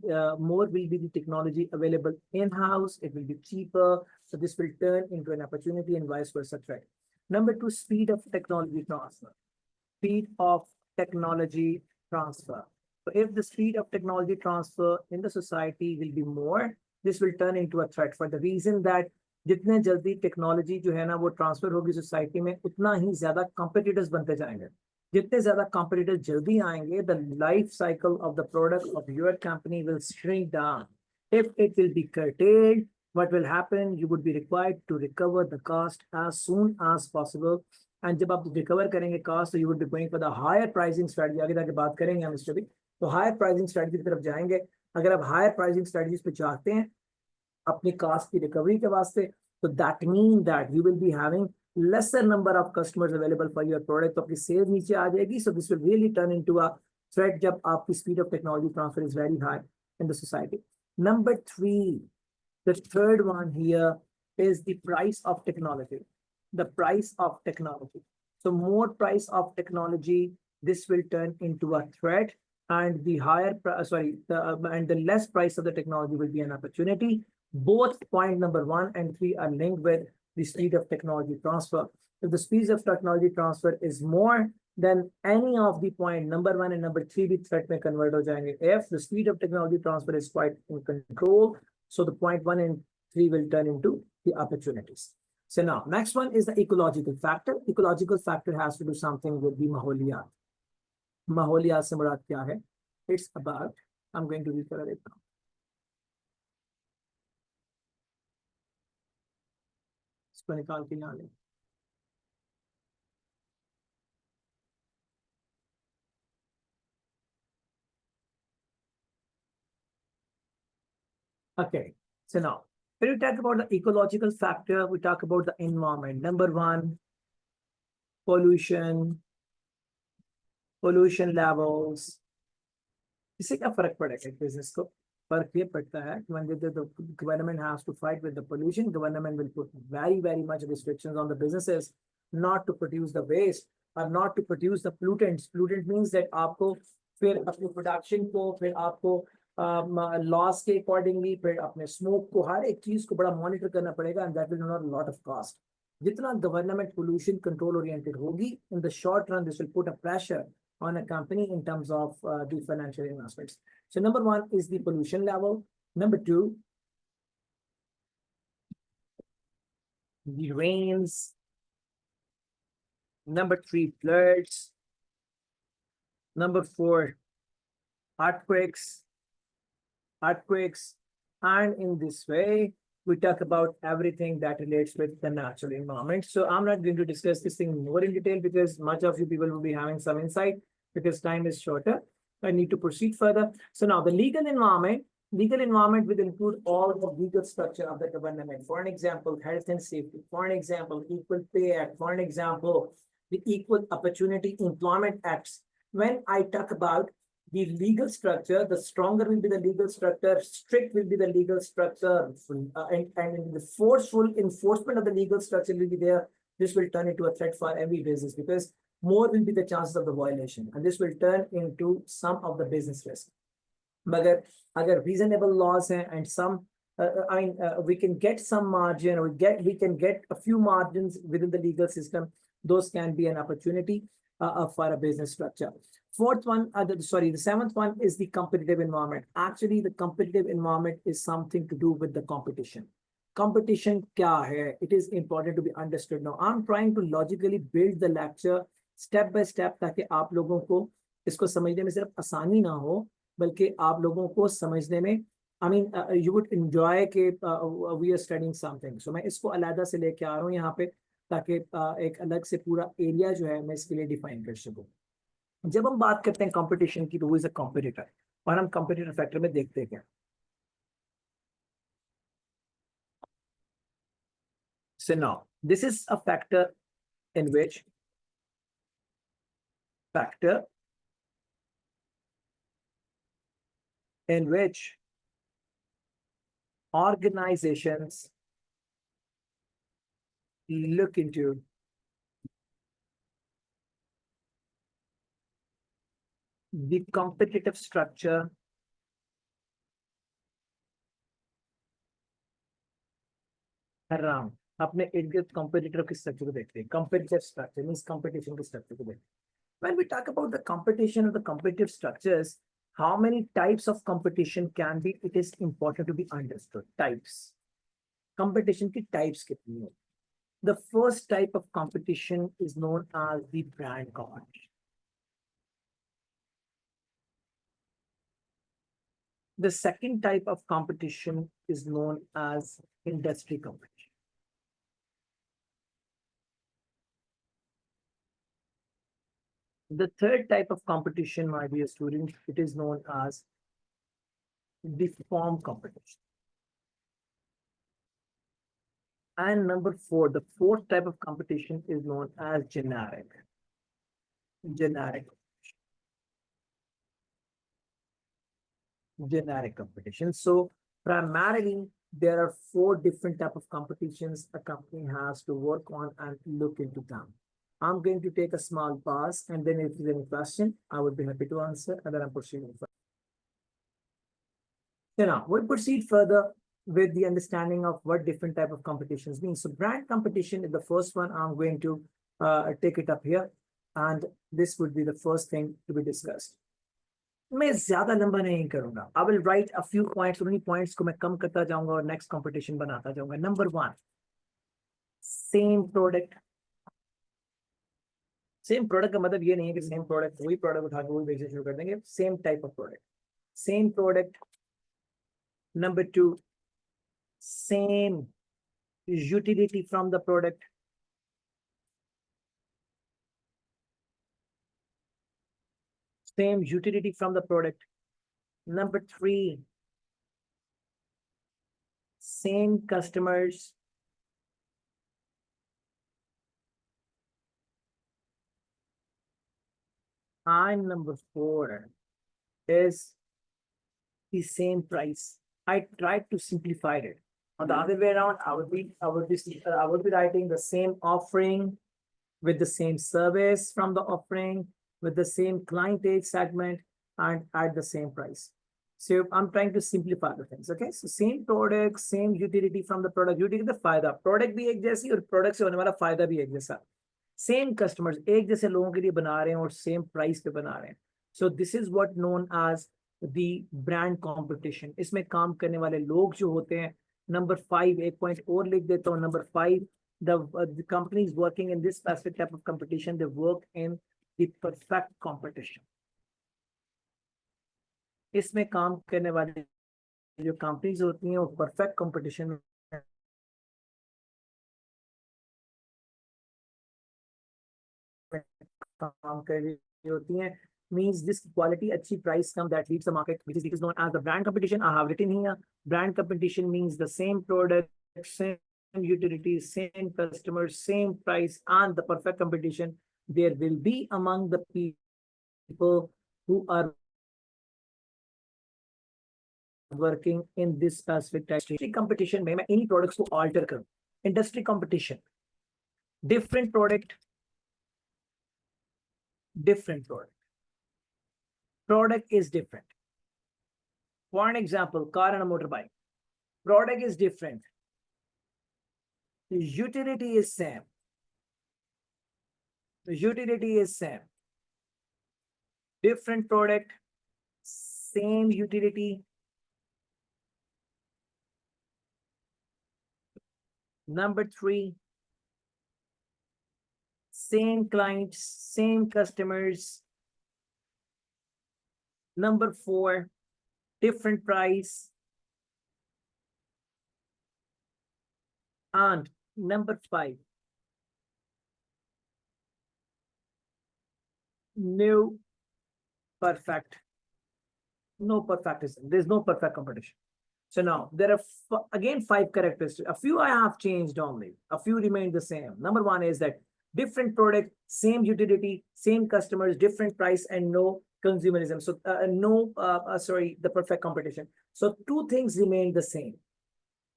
technology available in-house. It will be cheaper. So this will turn into an opportunity and vice versa threat. Number 2, speed of technology transfer. Speed of technology transfer. So if the speed of technology transfer in the society will be more, this will turn into a threat for the reason that जितने जल्दी technology जो है ना वो transfer होगी society में, उतना ही ज्यादा कॉम्पिटिटर्स बनते जाएंगे. जितने ज्यादा कॉम्पिटिटर्स जल्दी आएंगे, the life cycle of the product of your company will shrink down. If it will be curtailed, what will happen? You would be required to recover the cost as soon as possible. And जब आप recover करेंगे cost, so you would be going for the higher pricing strategy. आगे जाके बात करेंगे हम इस पे भी. तो higher pricing strategy की तरफ जाएंगे. अगर आप higher pricing strategies पे चाहते हैं अपनी cost की recovery के वास्ते, so that means that you will be having lesser number of customers available for your product. तो आपकी sales नीचे आ जाएगी. So this will really turn into a threat जब आपकी speed of technology transfer is very high in the society. Number 3, the third one here is the price of technology. The price of technology. So more price of technology, this will turn into a threat, and the higher, and the less price of the technology will be an opportunity. Both point number 1 and 3 are linked with the speed of technology transfer. If the speed of technology transfer is more, then any of the point number 1 and number 3 भी threat में convert हो जाएंगे. If the speed of technology transfer is quite in control, so the point 1 and 3 will turn into the opportunities. So now, next one is the ecological factor. Ecological factor has to do something with the माहौलियात. माहौलियात से मुराद क्या है? It's about, I'm going to refer it now. इसको निकाल के यहाँ ले. Okay, so now, when we talk about the ecological factor, we talk about the environment. Number 1, pollution levels. इससे क्या फर्क पड़ेगा बिजनेस को? फर्क ये पड़ता है when the government has to fight with the pollution, government will put very much restrictions on the businesses. not to produce the waste or not to produce the pollutants. Pollutant means that आपको फिर अपने production को फिर आपको loss के accordingly फिर अपने smoke को हर एक चीज को बड़ा मॉनिटर करना पड़ेगा and that will not lot of cost. जितना गवर्नमेंट पोल्यूशन कंट्रोल ओरिएंटेड होगी in the short run this will put a pressure on a company in terms of the financial investments. So number one is the pollution level. Number two, the rains. Number three, floods. Number four, earthquakes. And in this way, we talk about everything that relates with the natural environment. So I'm not going to discuss this thing more in detail because much of you people will be having some insight because time is shorter. I need to proceed further. So now the legal environment will include all the legal structure of the government. For an example, health and safety. For an example, Equal Pay Act. For an example, the Equal Opportunity Employment Acts. When I talk about the legal structure, the stronger will be the legal structure, strict will be the legal structure, and the forceful enforcement of the legal structure will be there. This will turn into a threat for every business because more will be the chances of the violation, and this will turn into some of the business risk. But agar reasonable laws and some, we can get some margin, or we can get a few margins within the legal system. Those can be an opportunity for a business structure. Fourth one, the seventh one is the competitive environment. Actually, the competitive environment is something to do with the competition. Competition kya hai? It is important to be understood. Now, I'm trying to logically build the lecture step by step ताकि आप लोगों को इसको समझने में सिर्फ आसानी ना हो, बल्कि आप लोगों को समझने में, I mean, you would enjoy के we are studying something. So मैं इसको अलग से लेके आ रहा हूँ यहाँ पे ताकि एक अलग से पूरा एरिया जो है मैं इसके लिए डिफाइन कर सकूँ. जब हम बात करते हैं कंपटीशन की, तो इज अ कॉम्पिटिटर, और हम कंपटीटर फैक्टर में देखते हैं क्या. So now this is a factor in which organizations look into the competitive structure around. अपने इर्द गिर्द competitor की structure को देखते हैं. Competitive structure means competition की structure को देखते हैं. When we talk about the competition or the competitive structures, how many types of competition can be? It is important to be understood. Types. Competition की types कितनी है? The first type of competition is known as the brand competition. The second type of competition is known as industry competition. The third type of competition, my dear students, it is known as the firm competition. And number four, the fourth type of competition is known as generic competition. So primarily, there are four different types of competitions a company has to work on and look into them. I'm going to take a small pause, and then if there's any question, I would be happy to answer, and then I'm proceeding further. So now we'll proceed further with the understanding of what different type of competitions mean. So brand competition is the first one. I'm going to take it up here, and this would be the first thing to be discussed. मैं ज्यादा लंबा नहीं करूंगा. I will write a few points. उन्हीं points को मैं कम करता जाऊंगा और next competition बनाता जाऊंगा. Number one, same product. Same product का मतलब ये नहीं है कि same product वही product उठा के वही बेचना शुरू कर देंगे. Same type of product. Same product. Number two, same utility from the product. Same utility from the product. Number three, same customers. And number four is the same price. I tried to simplify it. On the other way around, I would be writing the same offering, with the same service from the offering, with the same client age segment, and at the same price. So I'm trying to simplify the things. Okay, so same product, same utility from the product. Utility the फायदा, product भी एक जैसी और product से होने वाला फायदा भी एक जैसा. Same customers, एक जैसे लोगों के लिए बना रहे हैं और same price पे बना रहे हैं. So this is what known as the brand competition. इसमें काम करने वाले लोग जो होते हैं, number 5 एक point और लिख देता हूँ. Number 5, the companies working in this specific type of competition, they work in the perfect competition. इसमें काम करने वाले जो कंपनीज होती हैं वो परफेक्ट कंपटीशन में काम कर रही होती हैं. Means this quality अच्छी price come that leads the market, which is known as the brand competition. I have written here, brand competition means the same product, same utility, same customers, same price, and the perfect competition there will be among the people who are working in this specific type. Industry competition में मैं any products को alter करूँ. Industry competition, different product, different product. Product is different. For an example, car and a motorbike. Product is different. The utility is same. The utility is same. Different product, same utility. Number 3, same clients, same customers. Number 4, different price. And number 5, no perfect. No perfectism. There's no perfect competition. So now there are again 5 characteristics. A few I have changed only. A few remain the same. Number 1 is that different product, same utility, same customers, different price, and no consumerism. So the perfect competition. So 2 things remain the same.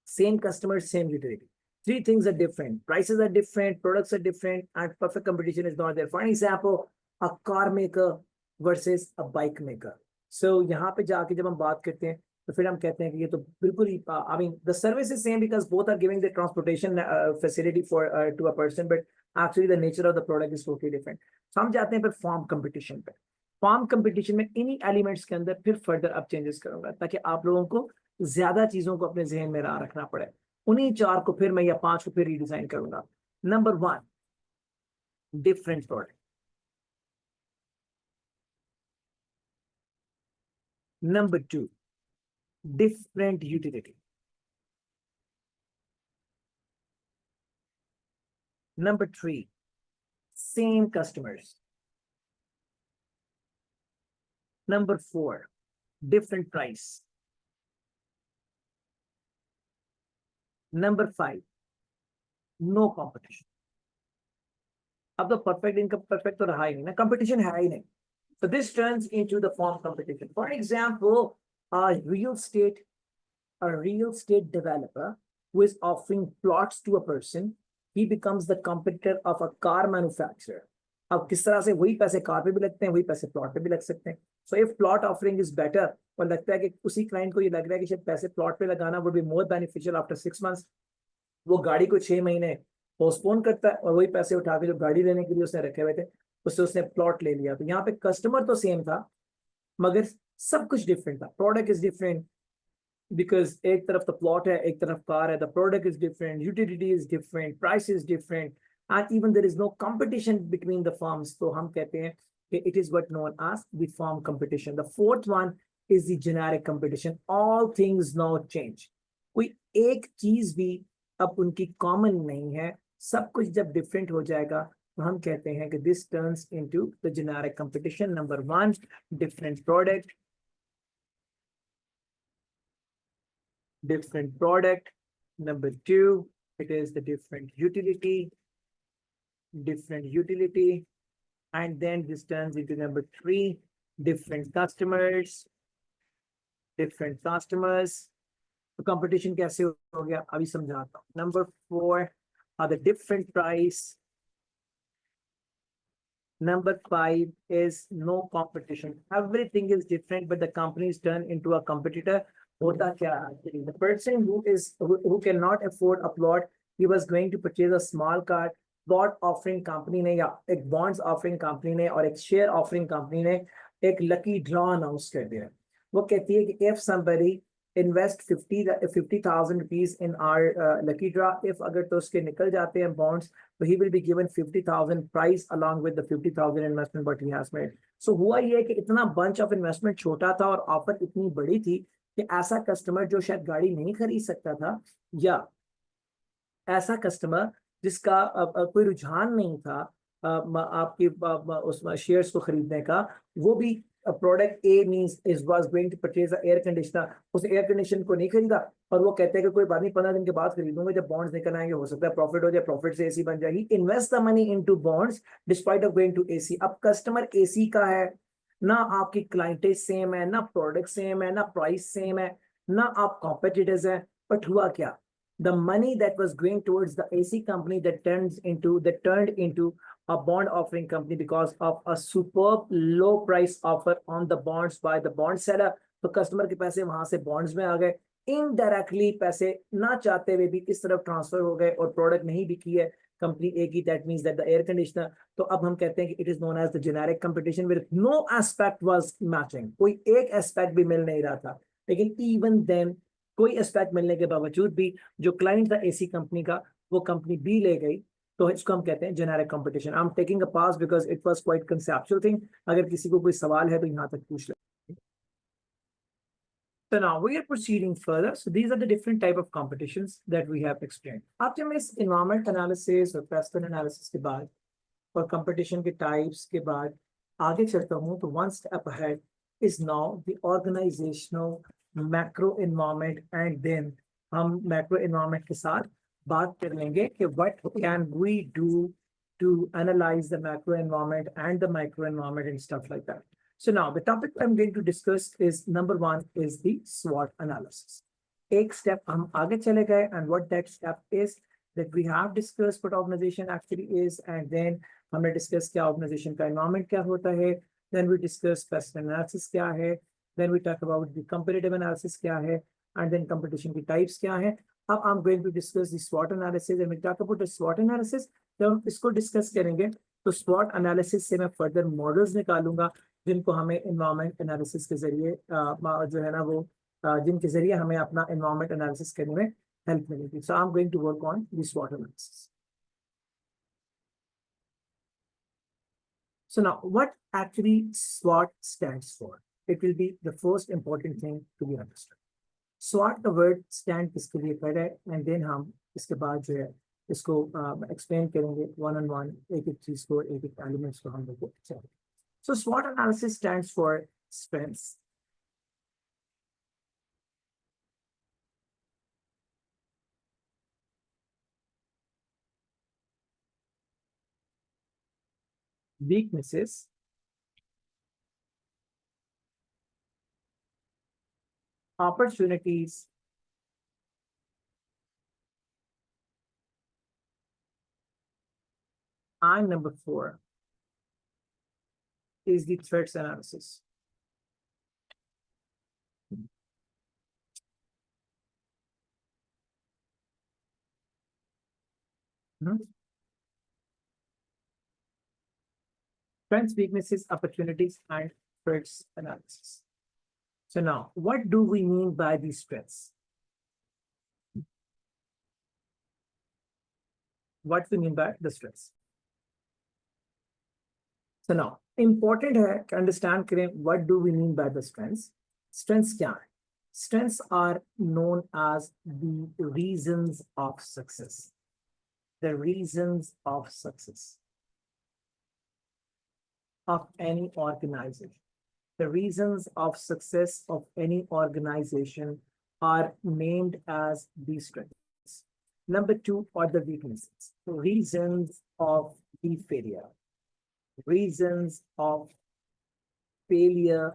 Same customers, same utility. 3 things are different. Prices are different, products are different, and perfect competition is not there. For an example, a car maker versus a bike maker. So यहाँ पे जाके जब हम बात करते हैं तो फिर हम कहते हैं कि ये तो बिल्कुल ही I mean the service is same because both are giving the transportation facility for to a person, but actually the nature of the product is totally different. So हम जाते हैं फिर फॉर्म कंपटीशन पे. फॉर्म कंपटीशन में इन्हीं elements के अंदर फिर फर्दर अब चेंजेस करूंगा ताकि आप लोगों को ज्यादा चीजों को अपने जहन में रखना पड़े. उन्हीं 4 को फिर मैं या 5 को फिर रीडिजाइन करूंगा. Number 1, different product. Number 2, different utility. Number 3, same customers. Number 4, different price. Number 5, no competition. अब तो perfect इनका perfect तो रहा ही नहीं ना, competition है ही नहीं. So this turns into the form competition. For example, a real estate developer who is offering plots to a person, he becomes the competitor of a car manufacturer. अब किस तरह से वही पैसे कार पे भी लगते हैं, वही पैसे प्लॉट पे भी लग सकते हैं. So if plot offering is better, और लगता है कि उसी क्लाइंट को ये लग रहा है कि शायद पैसे प्लॉट पे लगाना would be more beneficial after 6 months, वो गाड़ी को 6 महीने पोस्टपोन करता है और वही पैसे उठा के जो गाड़ी लेने के लिए उसने रखे हुए थे उससे उसने प्लॉट ले लिया. तो यहाँ पे कस्टमर तो सेम था मगर सब कुछ डिफरेंट था. प्रोडक्ट इज डिफरेंट बिकॉज एक तरफ तो प्लॉट है, एक तरफ कार है. The product is different, utility is different, price is different, and even there is no competition between the firms. तो हम कहते हैं कि it is what known as the firm competition. The fourth one is the generic competition. All things now change. कोई एक चीज भी अब उनकी कॉमन नहीं है, सब कुछ जब डिफरेंट हो जाएगा तो हम कहते हैं कि this turns into the generic competition. Number 1, different product. Different product. Number 2, it is the different utility. And then this turns into number 3, different customers. तो competition कैसे हो गया अभी समझाता हूँ. Number 4 are the different price. Number 5 is no competition. Everything is different, but the company is turned into a competitor. Hota kya hai actually? The person who cannot afford a plot, he was going to purchase a small car. Plot offering company ने या एक bonds offering company ने और एक share offering company ने एक lucky draw announce कर दिया. वो कहती है कि if somebody invest 50,000 rupees in our lucky draw, if अगर तो उसके निकल जाते हैं bonds, so he will be given 50,000 price along with the 50,000 investment what he has made. So हुआ ये कि इतना bunch of investment छोटा था और offer इतनी बड़ी थी कि ऐसा कस्टमर जो शायद गाड़ी नहीं खरीद सकता था या ऐसा कस्टमर जिसका कोई रुझान नहीं था आपके उस शेयर्स को खरीदने का, वो भी product A means is was going to purchase air conditioner, उस एयर कंडीशन को नहीं खरीदा और वो कहते हैं कि कोई बात नहीं 15 दिन के बाद खरीदूंगा, जब बॉन्ड्स निकल आएंगे हो सकता है प्रॉफिट हो जाए, प्रॉफिट से एसी बन जाएगी. Invest the money into bonds despite of going to AC. अब कस्टमर एसी का है ना, आपकी क्लाइंटेज सेम है ना, प्रोडक्ट सेम है ना, प्राइस सेम है ना, आप कॉम्पिटिटर्स हैं, बट हुआ क्या? The money that was going towards the AC company that turned into a bond offering company because of a superb low price offer on the bonds by the bond seller. तो customer के पैसे वहां से bonds में आ गए, indirectly पैसे ना चाहते हुए भी इस तरफ ट्रांसफर हो गए और प्रोडक्ट नहीं बिकी है कंपनी ए की. That means that the air conditioner, तो अब हम कहते हैं कि it is known as the generic competition with no aspect was matching. कोई एक एस्पेक्ट भी मिल नहीं रहा था, लेकिन इवन देन कोई एस्पेक्ट मिलने के बावजूद भी जो क्लाइंट था एसी कंपनी का वो कंपनी बी ले गई, तो इसको हम कहते हैं generic competition. I am taking a pass because it was quite conceptual thing. अगर किसी को कोई सवाल है तो यहाँ तक पूछ ले. So now we are proceeding further. So these are the different type of competitions that we have explained. अब जब मैं इस environment analysis और Preston analysis के बाद और competition के types के बाद आगे चलता हूँ, तो one step ahead is now the organizational macro environment, and then हम macro environment के साथ बात कर लेंगे कि what can we do to analyze the macro environment and the micro environment and stuff like that. So now the topic I'm going to discuss is number 1 is the SWOT analysis. एक step हम आगे चले गए, and what that step is that we have discussed what organization actually is, and then हमने discuss क्या organization का environment क्या होता है, then we discuss pest analysis क्या है, then we talk about the competitive analysis क्या है, and then competition की types क्या है. अब I'm going to discuss the SWOT analysis, and we talk about the SWOT analysis. जब हम इसको discuss करेंगे तो SWOT analysis से मैं further models निकालूंगा जिनको हमें environment analysis के जरिए जो है ना वो जिनके जरिए हमें अपना environment analysis करने में help मिलेगी. So I'm going to work on the SWOT analysis. So now what actually SWOT stands for? It will be the first important thing to be understood. SWOT का word stand किसके लिए कर रहा है, and then हम इसके बाद जो है इसको explain करेंगे one on one, एक एक चीज को, एक एक elements को हम लोग चलेंगे. So SWOT analysis stands for strengths, weaknesses, opportunities, and number 4 is the threats analysis. Strengths, weaknesses, opportunities, and threats analysis. So now, what do we mean by these strengths? What we mean by the strengths? So now, important है कि understand करें what do we mean by the strengths? Strengths क्या है? Strengths are known as the reasons of success. The reasons of success of any organization. The reasons of success of any organization are named as the strengths. Number 2 are the weaknesses. The reasons of the failure. Reasons of failure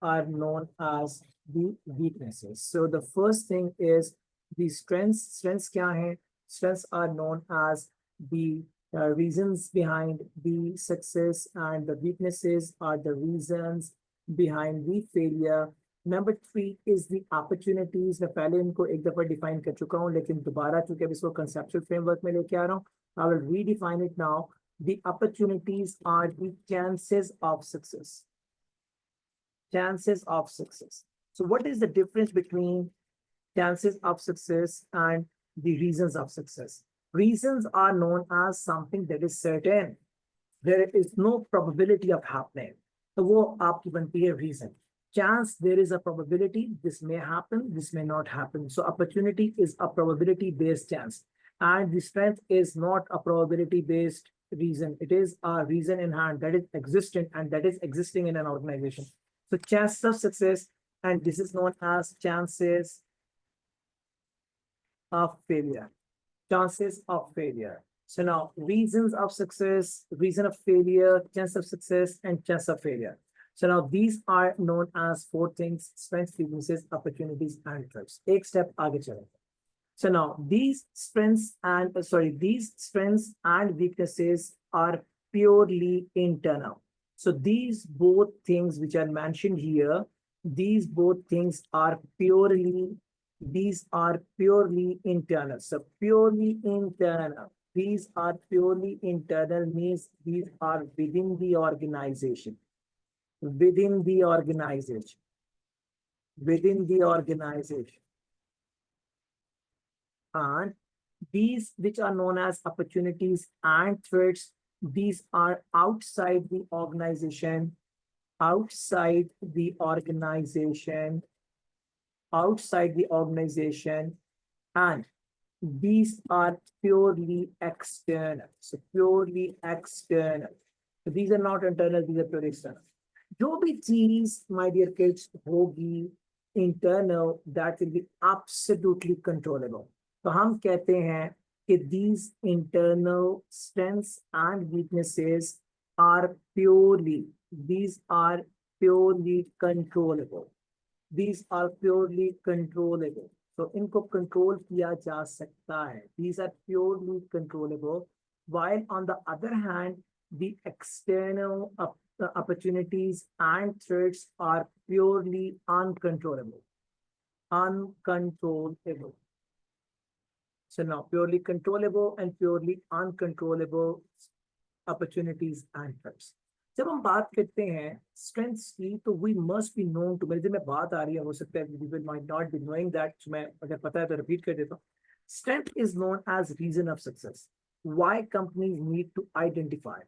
are known as the weaknesses. So the first thing is the strengths. Strengths क्या है? Strengths are known as the Reasons behind the success and the weaknesses are the reasons behind the failure. Number 3 is the opportunities. मैं पहले इनको एक दफा define कर चुका हूँ, लेकिन दोबारा चूंकि अब इसको conceptual framework में लेके आ रहा हूँ, I will redefine it now. The opportunities are the chances of success. Chances of success. So what is the difference between chances of success and the reasons of success? Reasons are known as something that is certain. There is no probability of happening. So वो आपकी बनती है reason. Chance, there is a probability. This may happen, this may not happen. So opportunity is a probability-based chance. And the strength is not a probability-based reason. It is a reason in hand that is existent and that is existing in an organization. So chances of success, and this is known as chances of failure. Chances of failure. So now reasons of success, reason of failure, chance of success, and chance of failure. So now these are known as 4 things: strengths, weaknesses, opportunities, and threats. एक step आगे चलें. So now these strengths and weaknesses are purely internal. So these both things which are mentioned here, these both things are purely internal. So purely internal. These are purely internal means these are within the organization. Within the organization. Within the organization. And these which are known as opportunities and threats, these are outside the organization, outside the organization, outside the organization, and these are purely external. So purely external. So these are not internal, these are purely external. जो भी चीज, my dear kids, होगी internal, that will be absolutely controllable. तो हम कहते हैं कि these internal strengths and weaknesses are purely controllable. These are purely controllable. So इनको control किया जा सकता है. These are purely controllable. While on the other hand, the external opportunities and threats are purely uncontrollable. Uncontrollable. So now purely controllable and purely uncontrollable opportunities and threats. जब हम बात करते हैं strengths की, तो we must be known to, मेरे दिल में बात आ रही है, हो सकता है people might not be knowing that, so मैं अगर पता है तो repeat कर देता हूँ. Strength is known as reason of success. Why companies need to identify?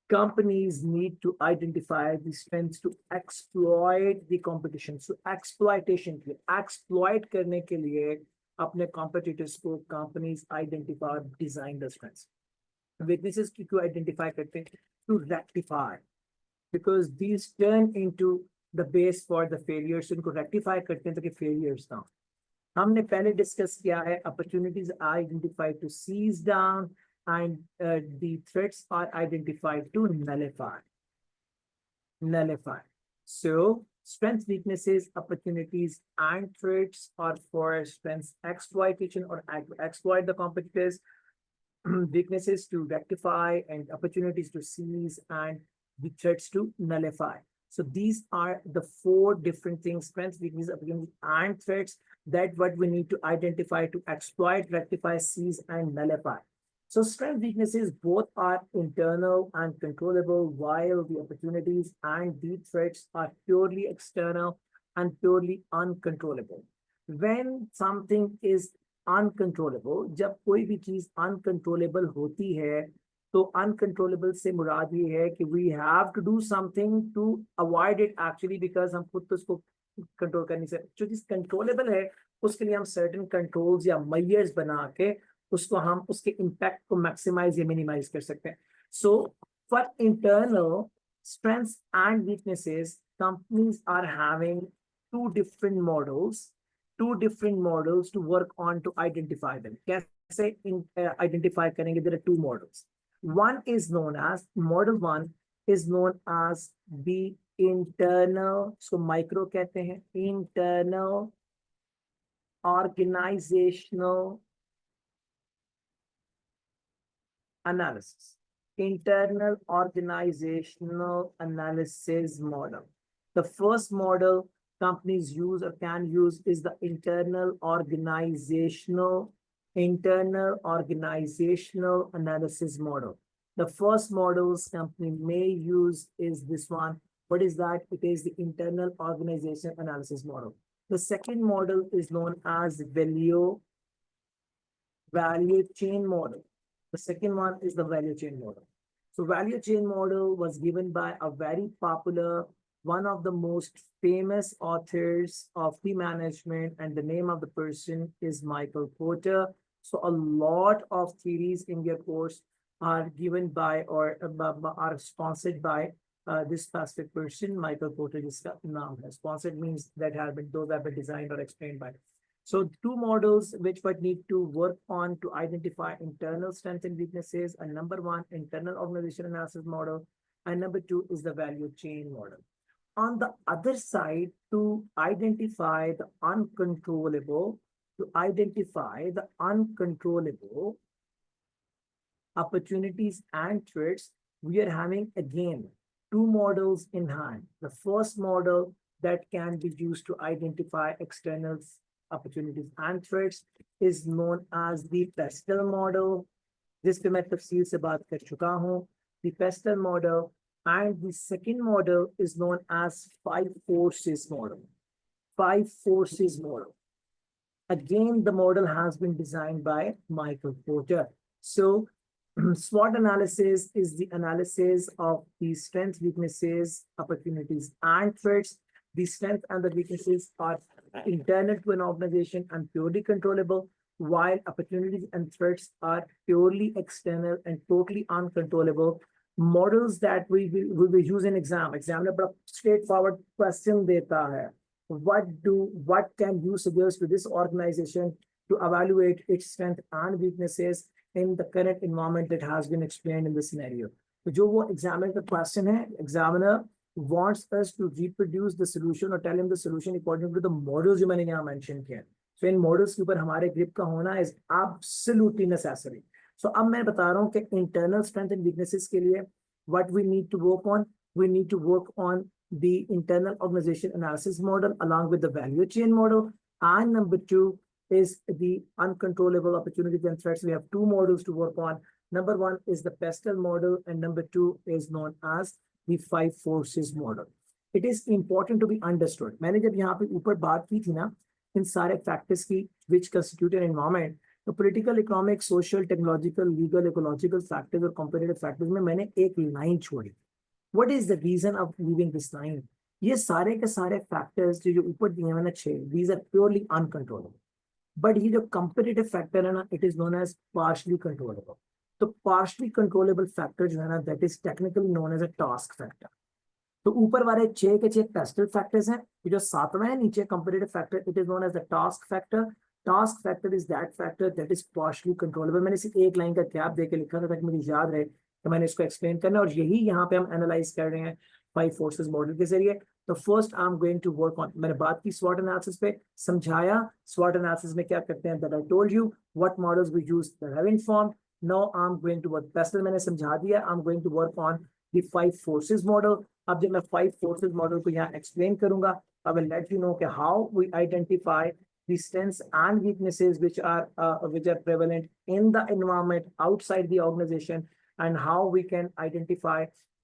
Companies need to identify the strengths to exploit the competition. So exploitation के लिए, exploit करने के लिए अपने competitors को companies identify, design the strengths. Weaknesses की क्यों identify करते हैं? To rectify, because these turn into the base for the failures. इनको rectify करते हैं ताकि failures ना. हमने पहले discuss किया है opportunities are identified to seize down and the threats are identified to nullify. Nullify. So strengths, weaknesses, opportunities, and threats are for strengths exploitation or exploit the competitors, weaknesses to rectify, and opportunities to seize, and the threats to nullify. So these are the 4 different things: strengths, weaknesses, opportunities, and threats, that what we need to identify to exploit, rectify, seize, and nullify. So strength, weaknesses both are internal and controllable, while the opportunities and the threats are purely external and purely uncontrollable. When something is uncontrollable, जब कोई भी चीज uncontrollable होती है, तो uncontrollable से मुराद ये है कि we have to do something to avoid it actually, because हम खुद तो उसको कंट्रोल कर नहीं सकते. जो चीज कंट्रोलेबल है उसके लिए हम certain controls या measures बना के उसको हम उसके impact को maximize या minimize कर सकते हैं. So for internal strengths and weaknesses, companies are having two different models to work on to identify them. कैसे identify करेंगे? There are 2 models. One is known as, model 1 is known as the internal, so micro कहते हैं, internal organizational analysis. Internal organizational analysis model. The first model companies use or can use is the internal organizational analysis model. The first models company may use is this one. What is that? It is the internal organization analysis model. The second model is known as value chain model. The second one is the value chain model. So value chain model was given by a very popular, one of the most famous authors of the management, and the name of the person is Michael Porter. So a lot of theories in your course are given by or are sponsored by this specific person, Michael Porter. जिसका नाम है. Sponsored means that those have been designed or explained by. So two models which would need to work on to identify internal strengths and weaknesses. And number one, internal organization analysis model. And number two is the value chain model. On the other side, to identify the uncontrollable opportunities and threats, we are having again two models in hand. The first model that can be used to identify external opportunities and threats is known as the pestle model. जिस पे मैं तफसील से बात कर चुका हूँ. The pestle model. And the second model is known as five forces model. Five forces model. Again, the model has been designed by Michael Porter. So SWOT analysis is the analysis of the strengths, weaknesses, opportunities, and threats. The strengths and the weaknesses are internal to an organization and purely controllable, while opportunities and threats are purely external and totally uncontrollable. Models that we will use in exam. Examiner बड़ा straightforward question देता है. What can you suggest to this organization to evaluate its strength and weaknesses in the current environment that has been explained in the scenario? तो जो वो examiner का question है, examiner wants us to reproduce the solution or tell him the solution according to the models जो मैंने यहाँ mention किया. So इन models के ऊपर हमारे grip का होना is absolutely necessary. So अब मैं बता रहा हूँ कि internal strength and weaknesses के लिए what we need to work on, we need to work on the internal organization analysis model along with the value chain model. And number two is the uncontrollable opportunities and threats. We have two models to work on. Number one is the pestle model, and number two is known as the five forces model. It is important to be understood. मैंने जब यहाँ पे ऊपर बात की थी ना इन सारे factors की which constitute an environment, तो political, economic, social, technological, legal, ecological factors और competitive factors में मैंने एक line छोड़ी. What is the reason of leaving this line? ये सारे के सारे factors जो ऊपर दिए हैं ना 6, these are purely uncontrollable. But ये जो competitive factor है ना, it is known as partially controllable. तो partially controllable factor जो है ना, that is technically known as a task factor. तो ऊपर वाले 6 के 6 pestle factors हैं, जो सातवां है नीचे competitive factor, it is known as the task factor. Task factor is that factor that is partially controllable. मैंने सिर्फ एक लाइन का गैप देके लिखा था ताकि मुझे याद रहे तो मैंने इसको एक्सप्लेन करना, और यही यहाँ पे हम एनालाइज कर रहे हैं फाइव फोर्सेस मॉडल के जरिए. तो first I am going to work on, मैंने बात की SWOT एनालिसिस पे, समझाया SWOT एनालिसिस में क्या करते हैं, that I told you what models we use that have informed. Now I am going to work pestle मैंने समझा दिया. I am going to work on the five forces model. अब जब मैं फाइव फोर्सेस मॉडल को यहाँ explain करूंगा, I will let you know कि how we identify the strengths and weaknesses which are prevalent in the environment outside the organization, and how we can identify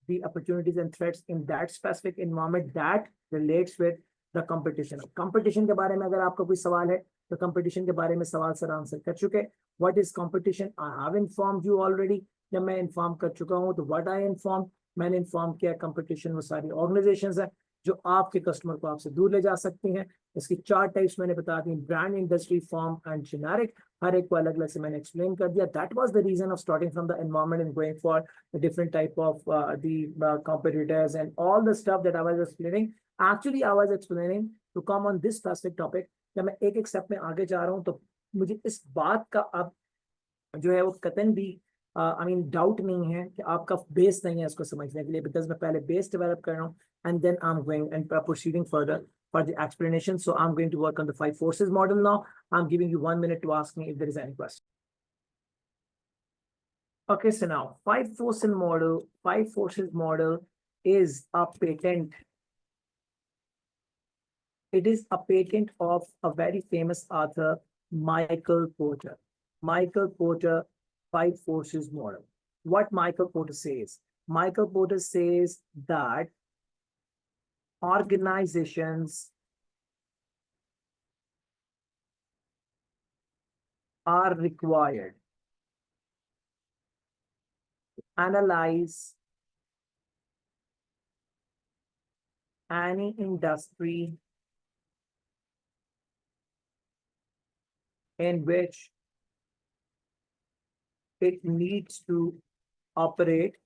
the opportunities and threats in that specific environment that relates with the competition. Competition के बारे में अगर आपका कोई सवाल है तो competition के बारे में सवाल सर आंसर कर चुके. What is competition? I have informed you already. जब मैं inform कर चुका हूँ तो what I informed, मैंने inform किया competition वो सारी organizations है जो आपके कस्टमर को आपसे दूर ले जा सकती हैं. इसकी 4 टाइप्स मैंने बता दी, brand, industry, form and generic. हर एक को अलग अलग से मैंने एक्सप्लेन कर दिया. That was the reason of starting from the environment and going for the different type of the competitors and all the stuff that I was explaining. Actually I was explaining to come on this specific topic. जब मैं एक एक step में आगे जा रहा हूँ तो मुझे इस बात का अब जो है वो कतन भी आई मीन डाउट नहीं है कि आपका बेस नहीं है इसको समझने के लिए, बिकॉज मैं पहले बेस डेवलप कर रहा हूँ and then I'm going and proceeding further for the explanation. So I'm going to work on the five forces model now. I'm giving you 1 minute to ask me if there is any question. Okay, so now five forces model is a patent. It is a patent of a very famous author, Michael Porter. Michael Porter, five forces model. What Michael Porter says? Michael Porter says that organizations are required to analyze any industry in which it needs to operate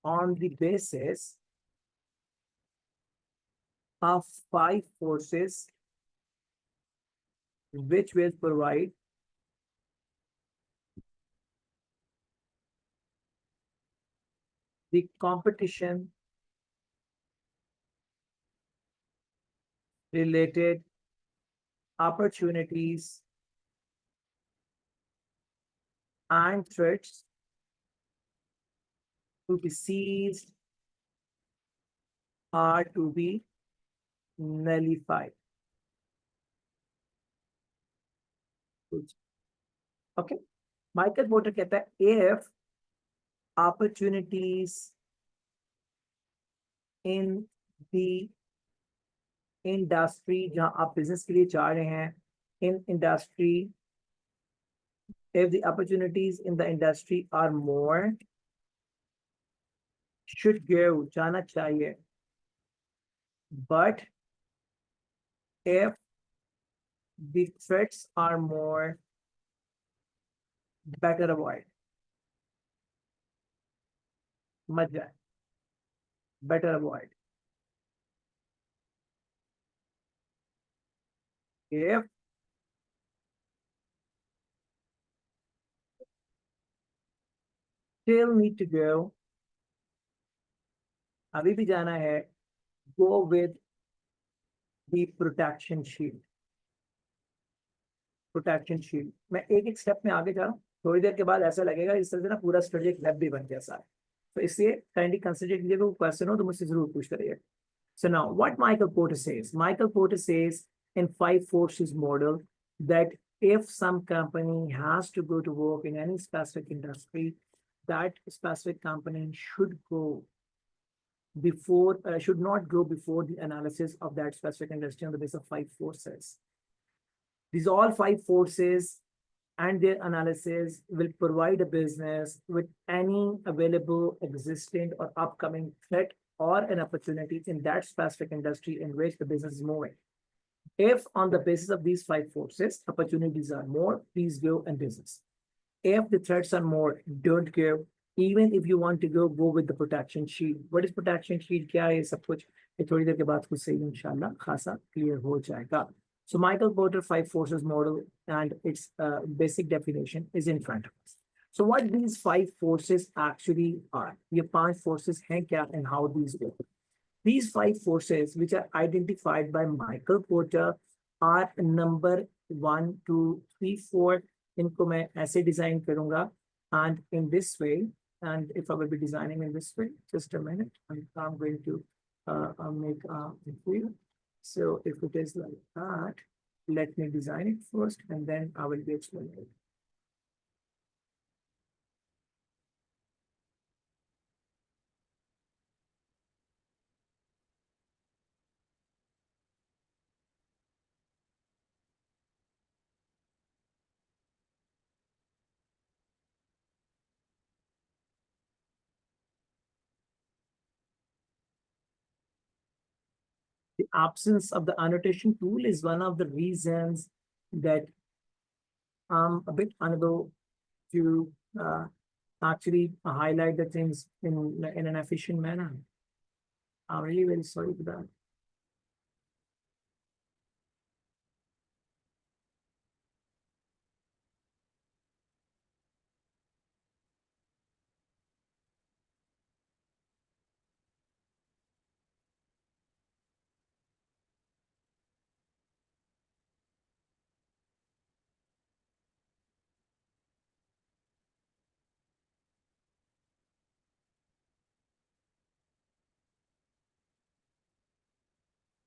on the basis of five forces which will provide the competition related opportunities and threats to be seized or to be nullified. Okay. Michael Porter कहता है if opportunities in the industry जहां आप business के लिए जा रहे हैं in industry, if the opportunities in the industry are more, should go जाना चाहिए, but if the threats are more, better avoid. मत जाए, better avoid. If still need to go, अभी भी जाना है, go with the protection shield. Protection shield. मैं एक एक स्टेप में आगे जा रहा हूँ, थोड़ी देर के बाद ऐसा लगेगा इस तरह से ना पूरा स्टडी एक वेब भी बन गया सारा, तो इसलिए काइंडली कंसिडर कीजिएगा, कोई क्वेश्चन हो तो मुझसे जरूर पूछ करिए. So now what Michael Porter says? Michael Porter says in five forces model that if some company has to go to work in any specific industry, that specific company should go before, should not go before the analysis of that specific industry on the basis of five forces. These all five forces and their analysis will provide a business with any available, existing, or upcoming threat or an opportunity in that specific industry in which the business is moving. If on the basis of these five forces, opportunities are more, please go and business. If the threats are more, don't go. Even if you want to go with the protection shield. What is protection shield? क्या है सब कुछ? ये थोड़ी देर के बाद कुछ सही इंशाल्लाह खासा clear हो जाएगा. So Michael Porter five forces model and its basic definition is in front of us. So what these five forces actually are? ये पांच forces हैं क्या and how these work? These five forces which are identified by Michael Porter are number 1, 2, 3, 4. इनको मैं ऐसे design करूँगा and in this way. And if I will be designing in this way, just a minute, I'm going to make a view. So if it is like that, let me design it first and then I will be explaining it. The absence of the annotation tool is one of the reasons that I'm a bit unable to actually highlight the things in an efficient manner. I'm really very sorry for that.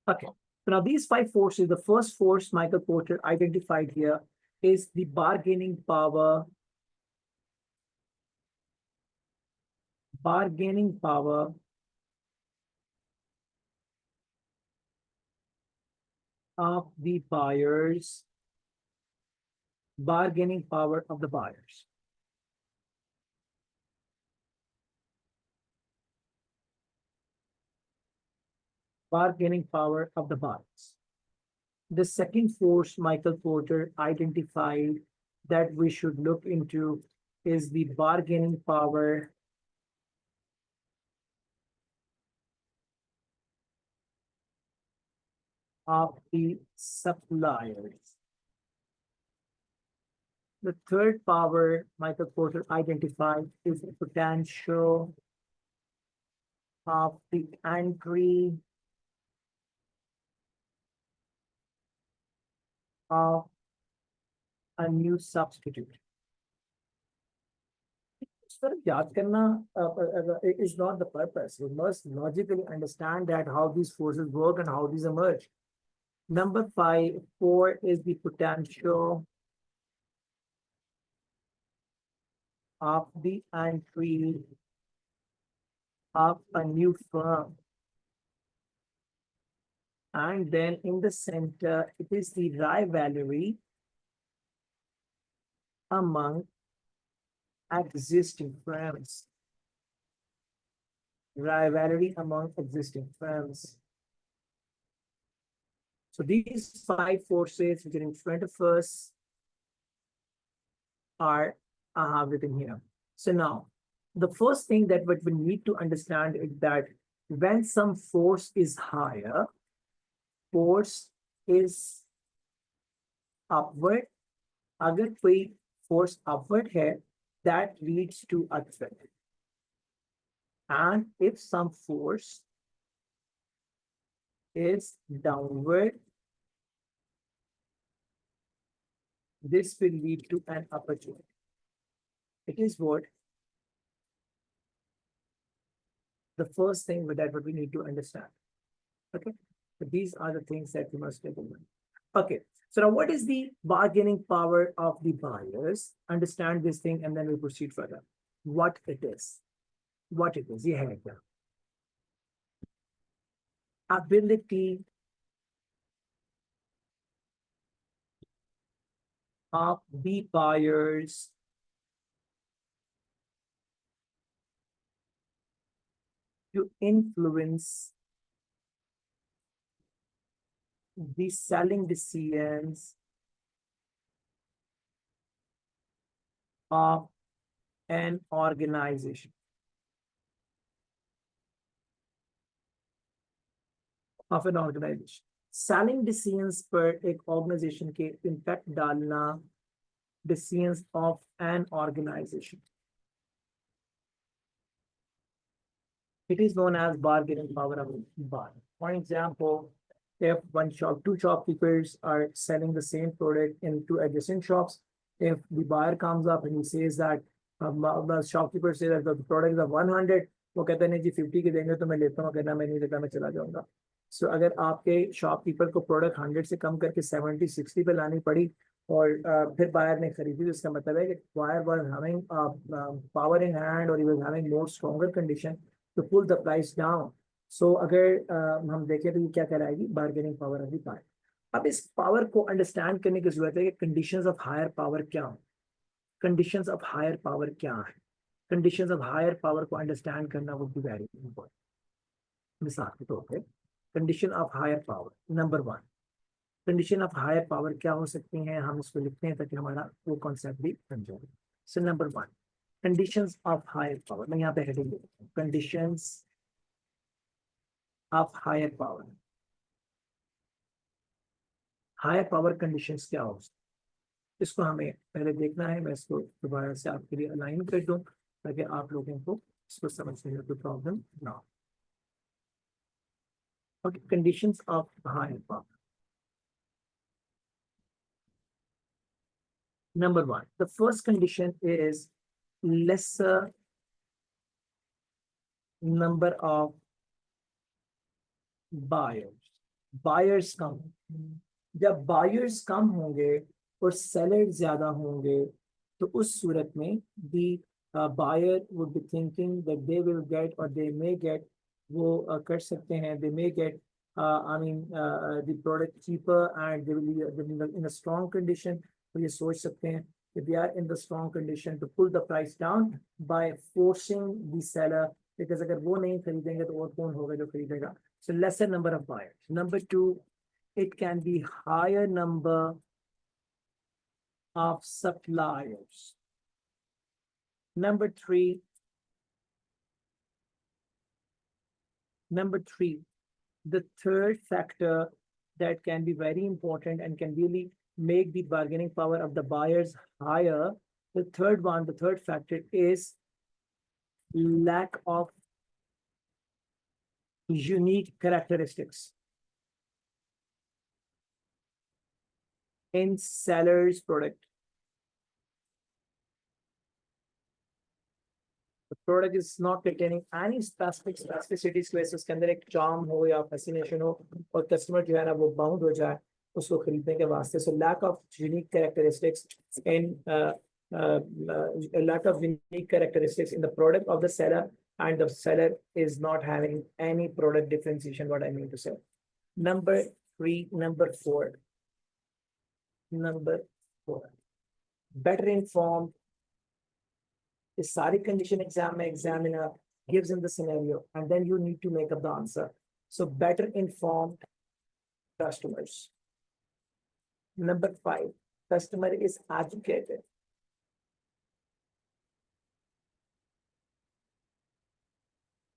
Okay. So now these 5 forces, the first force Michael Porter identified here is the bargaining power of the buyers, bargaining power of the buyers. Bargaining power of the buyers. The second force Michael Porter identified that we should look into is the bargaining power of the suppliers. The third power Michael Porter identified is the potential of the entry of a new substitute. Sir, याद करना is not the purpose. We must logically understand that how these forces work and how these emerge. Number 4 is the potential of the entry of a new firm. And then in the center, it is the rivalry among existing firms. Rivalry among existing firms. So these 5 forces which are in front of us are written here. So now, the first thing that what we need to understand is that when some force is higher, force is upward. अगर कोई force upward है, that leads to a threat. And if some force is downward, this will lead to an opportunity. It is what the first thing that what we need to understand. Okay, so these are the things that we must take in mind. Okay, so now what is the bargaining power of the buyers? Understand this thing and then we proceed further. What it is. What it is. ये है क्या? Ability of the buyers to influence the selling decisions of an organization. Of an organization. Selling decisions पर एक organization के impact डालना decisions of an organization. It is known as bargaining power of the buyer. For example, if two shopkeepers are selling the same product in 2 adjacent shops, if the buyer comes up and he says that the shopkeeper says that the product is of 100, वो कहते हैं जी 50 के देंगे तो मैं लेता हूँ, कहना मैं नहीं लेता, मैं चला जाऊंगा. So अगर आपके शॉपकीपर को प्रोडक्ट 100 से कम करके 70-60 पे लानी पड़ी और फिर बायर ने खरीदी, तो इसका मतलब है कि buyer was having power in hand और he was having more stronger condition to pull the price down. So अगर हम देखें तो ये क्या कहलाएगी? Bargaining power of the buyer. अब इस पावर को अंडरस्टैंड करने की जरूरत है कि कंडीशंस ऑफ हायर पावर क्या हो. कंडीशंस ऑफ हायर पावर क्या है? कंडीशंस ऑफ हायर पावर को अंडरस्टैंड करना वुड बी वेरी इंपॉर्टेंट. मिसाल के तौर पे condition of higher power number 1. Condition of higher power क्या हो सकती हैं, हम इसको लिखते हैं ताकि हमारा वो कॉन्सेप्ट भी बन जाए. So number 1, conditions of higher power. मैं यहाँ पे हेडिंग देता हूँ, conditions of higher power. Higher power conditions क्या हो, इसको हमें पहले देखना है. मैं इसको दोबारा से आपके लिए अलाइन कर दूं ताकि आप लोगों को इसको समझने में कोई प्रॉब्लम ना हो. Okay, conditions of higher power. Number 1, the first condition is lesser number of buyers. Buyers कम, जब बायर्स कम होंगे और सेलर ज्यादा होंगे तो उस सूरत में the buyer would be thinking that they will get और दे मे गेट, वो कर सकते हैं, they may get I mean the product cheaper and they will in a strong condition. तो ये सोच सकते हैं कि they are in the strong condition to pull the price down by forcing the seller, because अगर वो नहीं खरीदेंगे तो और कौन होगा जो खरीदेगा। So lesser number of buyers. Number two, it can be higher number of suppliers. Number three, the third factor that can be very important and can really make the bargaining power of the buyers higher. The third factor is lack of unique characteristics in seller's product. The product is not containing any specificities की वजह से उसके अंदर एक charm हो या fascination हो और customer जो है ना वो bound हो जाए उसको खरीदने के वास्ते। So lack of unique characteristics in lack of unique characteristics in the product of the seller, and the seller is not having any product differentiation, what I mean to say. Number four, better informed. Is सारी condition exam में examiner gives him the scenario and then you need to make up the answer. So better informed customers. Number five, customer is educated.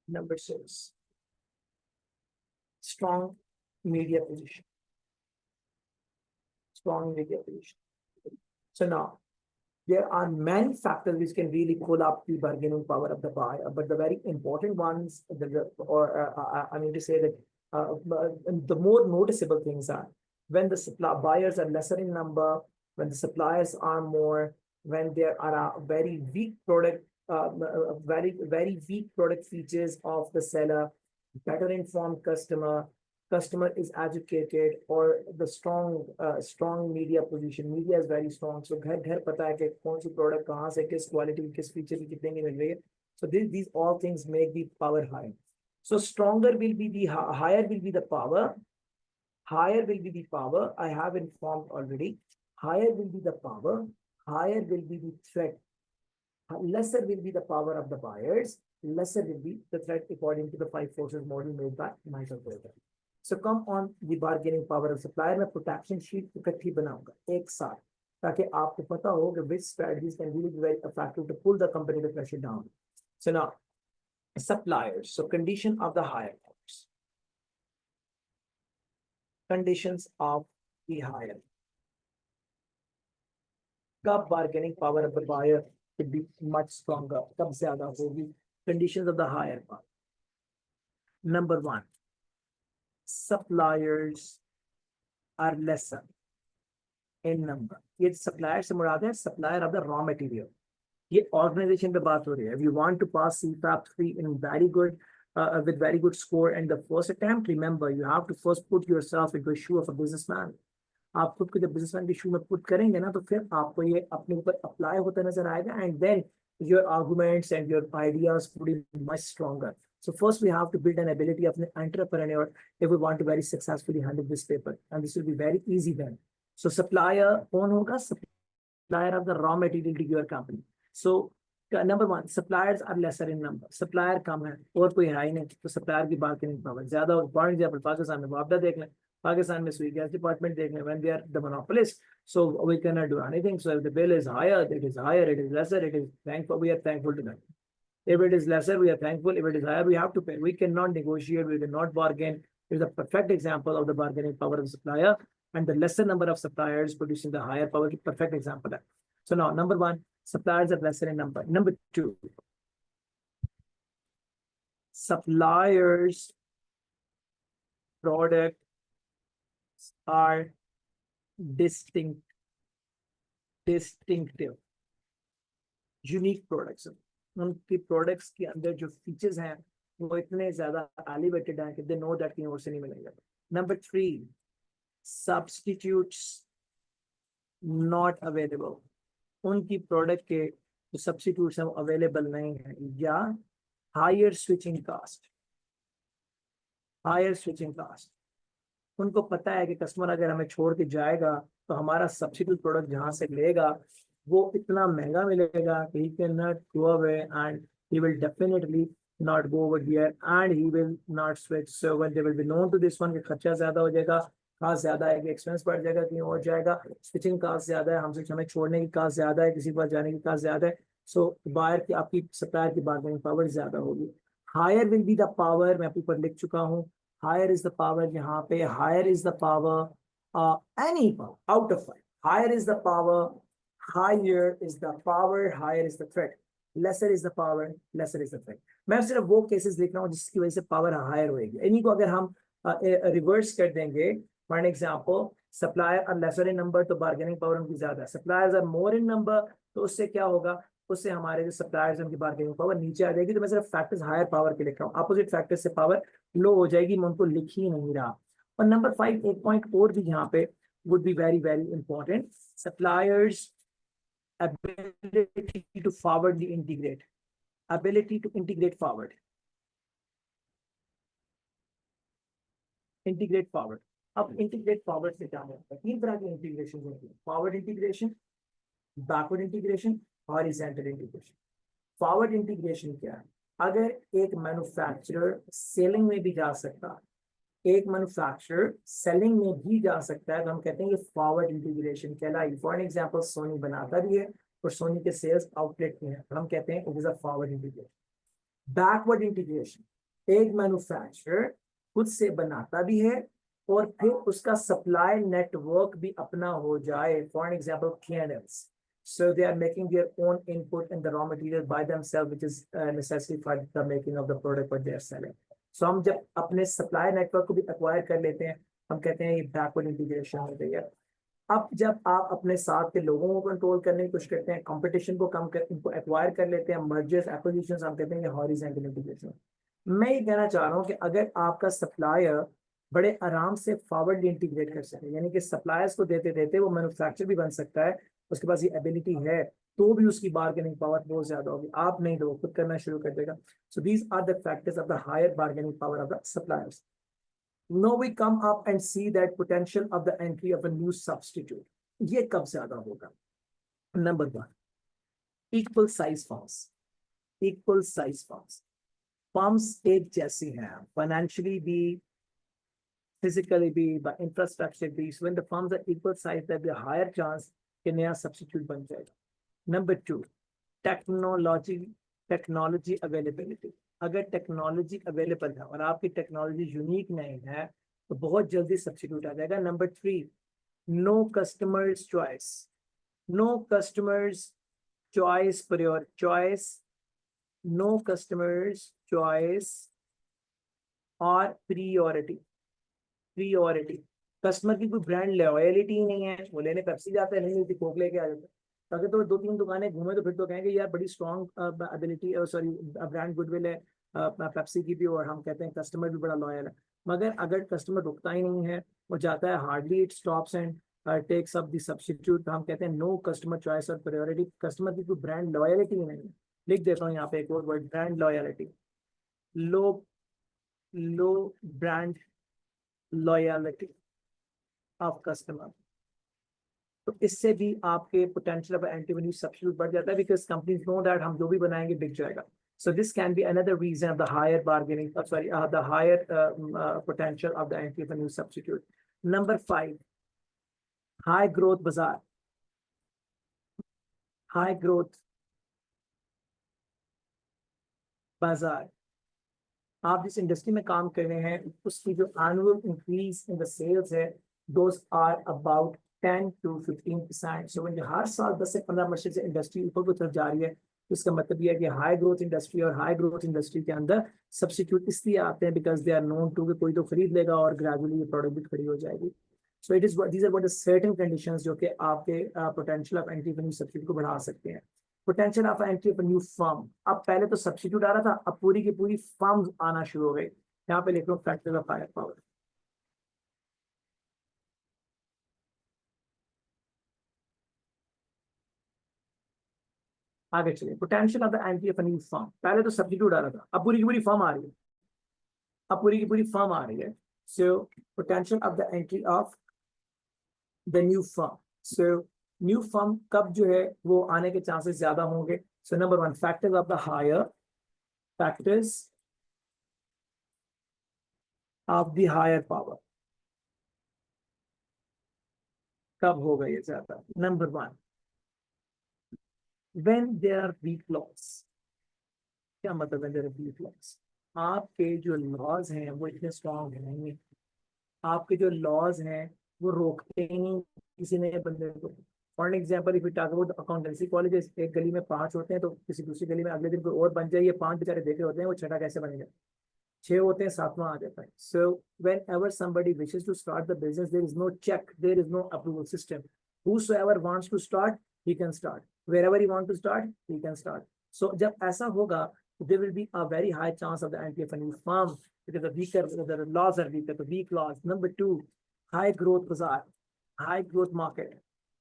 Number six, strong media position. So now, there are many factors which can really pull up the bargaining power of the buyer, but the very important ones, I mean to say that the more noticeable things are when the buyers are lesser in number, when the suppliers are more, when there are a very weak product, very weak product features of the seller, better informed customer is educated, or the strong media position. Media is very strong, so घर पता है कि कौन सी product कहाँ से किस quality किस feature की कितने की मिल रही है. So these all things make the power high. So stronger will be the higher will be the power. Higher will be the power. I have informed already. Higher will be the power. Higher will be the threat. Lesser will be the power of the buyers. Lesser will be the threat according to the 5 forces model made by Michael Porter. So come on the bargaining power of supplier. मैं protection sheet इकट्ठी बनाऊंगा एक साथ ताकि आपको पता हो कि which strategies can really be very effective to pull the company to pressure down. So now suppliers. So condition of the higher powers. Conditions of the higher. कब bargaining power of the buyer could be much stronger? कब ज़्यादा होगी? Conditions of the higher power. Number one, suppliers are lesser in number. ये supplier से मुराद है supplier of the raw material. ये organization पे बात हो रही है. If you want to pass CFAP 3 in very good with very good score in the first attempt, remember you have to first put yourself into the shoe of a businessman. आप खुद को जब businessman के शू में put करेंगे ना तो फिर आपको ये अपने ऊपर अप्लाई होता नजर आएगा, and then your arguments and your ideas would be much stronger. So first we have to build an ability of an entrepreneur if we want to very successfully handle this paper, and this will be very easy then. So supplier कौन होगा? Supplier of the raw material to your company. So number one, suppliers are lesser in number. Supplier कम है और कोई है ही नहीं, तो supplier की bargaining power ज़्यादा होगी. For example, पाकिस्तान में मुआवजा देख लें, पाकिस्तान में सुई गैस डिपार्टमेंट देख लें, when they are the monopolist, so we cannot do anything. So if the bill is higher, it is higher. It is lesser, it is thankful. We are thankful to them. If it is lesser, we are thankful. If it is higher, we have to pay. We cannot negotiate. We cannot bargain. It is a perfect example of the bargaining power of the supplier, and the lesser number of suppliers producing the higher power. Perfect example. So now, number one, suppliers are lesser in number. Number two, suppliers' products are distinctive, unique products. उनकी products के अंदर जो features हैं वो इतने ज़्यादा elevated हैं कि they know that कहीं और से नहीं मिलेंगे. Number 3, substitutes not available. उनकी प्रोडक्ट के जो सब्सिट्यूट्स हैं वो अवेलेबल नहीं है, या higher switching cost, higher switching cost. उनको पता है कि कस्टमर अगर हमें छोड़ के जाएगा तो हमारा सब्सिट्यूट प्रोडक्ट जहां से लेगा वो इतना महंगा मिलेगा कि he cannot go away and he will definitely not go over here and he will not switch. So when they will be known to this one कि खर्चा ज्यादा हो जाएगा, कास्ट ज्यादा है, कि एक्सपेंस बढ़ जाएगा, कहीं और जाएगा, स्विचिंग कास्ट ज्यादा है, हमसे हमें छोड़ने की कास्ट ज्यादा है, किसी के पास जाने की कास्ट ज्यादा है, सो बायर की, आपकी सप्लायर की बार्गेनिंग पावर ज्यादा होगी। Higher will be the power, मैं आपके ऊपर लिख चुका हूँ, हायर इज द पावर, यहाँ पे higher is the power, any power out of 5, higher is the power, higher is the power, higher is the threat, lesser is the power, lesser is the threat। मैं सिर्फ वो cases लिख रहा हूँ जिसकी वजह से पावर हायर होगी। इन्हीं को अगर हम रिवर्स कर देंगे, for example supplier are lesser in number तो बार्गेनिंग पावर उनकी ज्यादा है, suppliers are more in number तो उससे क्या होगा, उससे हमारे जो सप्लायर्स उनकी बार्गेनिंग पावर नीचे आ जाएगी। तो मैं सिर्फ फैक्टर्स हायर पावर के लिख रहा हूँ, अपोजिट फैक्टर्स से पावर लो हो जाएगी, मैं उनको लिख ही नहीं रहा। और नंबर 5, एक पॉइंट और भी यहाँ पे would be very very important, suppliers ability to forwardly integrate, ability to integrate forward, integrate forward। अब integrate forward से क्या होता है, 3 तरह के इंटीग्रेशन होते हैं, forward integration, backward integration, horizontal integration. Forward integration क्या है, अगर एक मैन्युफैक्चरर सेलिंग में भी जा सकता है, एक मैन्युफैक्चरर सेलिंग में भी जा सकता है, तो हम कहते हैं ये फॉरवर्ड इंटीग्रेशन कहलाएगी। फॉर एग्जांपल सोनी बनाता भी है और सोनी के सेल्स आउटलेट में है, हम कहते हैं it is a forward integration. Backward integration, एक मैन्युफैक्चरर खुद से बनाता भी है और फिर उसका सप्लाई नेटवर्क भी अपना हो जाए, for example candles, so they are making their own input in the raw material by themselves, which is necessary for the making of the product what they are selling। So हम जब अपने supply network को भी acquire कर लेते हैं, हम कहते हैं ये बैकवर्ड इंटीग्रेशन हो गई है। अब जब आप अपने साथ के लोगों को कंट्रोल करने की कोशिश करते हैं, कंपटीशन को कम कर, इनको एक्वायर कर लेते हैं, मर्जर्स एक्विजिशंस, हम कहते हैं ये हॉरिजॉन्टल इंटीग्रेशन। मैं ये कहना चाह रहा हूँ कि अगर आपका सप्लायर बड़े आराम से फॉरवर्ड इंटीग्रेट कर सके, यानी कि सप्लायर्स को देते देते वो मैन्युफैक्चर भी बन सकता है, उसके पास ये एबिलिटी है, तो भी उसकी बार्गेनिंग पावर बहुत ज्यादा होगी। आप नहीं दो, खुद करना शुरू कर देगा। So these are the factors of the higher bargaining power of the suppliers. Now we come up and see that potential of the entry of a new substitute। ये कब ज्यादा होगा? Number 1, equal size firms, equal size firms, firms एक जैसी हैं, financially भी, physically भी, by infrastructure भी। So when the firms are equal size, there will be a higher chance कि नया सब्सिट्यूट बन जाएगा। Number 2, technology availability. अगर टेक्नोलॉजी अवेलेबल है और आपकी टेक्नोलॉजी यूनिक नहीं है तो बहुत जल्दी सब्सिट्यूट आ जाएगा। Number 3, no customers choice, no customers choice choice, no customers choice और प्रियोरिटी। कस्टमर की कोई ब्रांड लॉयलिटी ही नहीं है, वो लेने पेप्सी जाते हैं, नहीं मिलती कोक लेके आ जाते हैं। अगर तो 2-3 दुकानें घूमे तो फिर तो कहेंगे यार बड़ी strong ability, sorry brand goodwill है पेप्सी की भी, और हम कहते हैं कस्टमर भी बड़ा लॉयल है। मगर अगर कस्टमर रुकता ही नहीं है, वो जाता है, hardly it stops and takes up the substitute, तो हम कहते हैं नो कस्टमर चॉइस और प्रायोरिटी। कस्टमर की कोई ब्रांड लॉयलिटी ही नहीं है। लिख देता हूँ यहाँ पे एक और word, brand loyalty, low brand loyalty of customer. तो इससे भी आपके पोटेंशियल ऑफ एंटीमनी सब्स्टिट्यूट बढ़ जाता है, बिकॉज कंपनीज नो दैट हम जो भी बनाएंगे बिक जाएगा। So this can be another reason of the higher bargaining, the higher potential of the entry of a new substitute. Number 5, high growth bazaar, high growth bazaar। आप जिस industry में काम कर रहे हैं उसकी जो annual increase in the sales है, those are about 10 to 15%। So when हर साल 10 से 15% से इंडस्ट्री ऊपर की तरफ जा रही है, तो इसका मतलब यह है कि हाई ग्रोथ इंडस्ट्री, और हाई ग्रोथ इंडस्ट्री के अंदर सब्स्टिट्यूट इसलिए आते हैं because they are known to, कोई तो खरीद लेगा और ग्रेजुअली ये प्रोडक्ट भी खड़ी हो जाएगी। So it is these are what certain conditions जो कि आपके potential of entry of new substitute को बढ़ा सकते हैं। Potential of entry of new firm, अब पहले तो सब्स्टिट्यूट आ रहा था, अब पूरी की पूरी फर्म्स आना शुरू हो गई। यहाँ पे लिख लो फैक्टर ऑफ हायर पावर, आगे चलिए, potential of the entry of a new firm. पहले तो सब्स्टिट्यूट आ रहा था, अब पूरी की पूरी फर्म आ रही है, अब पूरी की पूरी फर्म आ रही है। So potential of the entry of the new firm. So new firm कब जो है वो आने के चांसेस ज्यादा होंगे? So number one, factors of the higher, factors of the higher power. कब होगा ये ज्यादा? Number one, when there are weak laws. क्या मतलब when there are weak laws? आपके जो लॉज हैं वो इतने स्ट्रांग नहीं है, आपके जो लॉज हैं वो रोकते ही नहीं किसी नए बंदे को। For example, if you talk about accountancy colleges, एक गली में 5 होते हैं तो किसी दूसरी गली में अगले दिन कोई और बन जाए, ये 5 बेचारे देख रहे होते हैं वो छठा कैसे बनेगा, 6 होते हैं, 7वां आ जाता है। So whenever somebody wishes to start the business, there is no check, there is no approval system. whosoever wants to start, he can start wherever he want to start, he can start. So जब ऐसा होगा, there will be a very high chance of the entry of a new firm because the weaker, the laws are weaker, the weak laws. Number two, high growth bazaar, high growth market,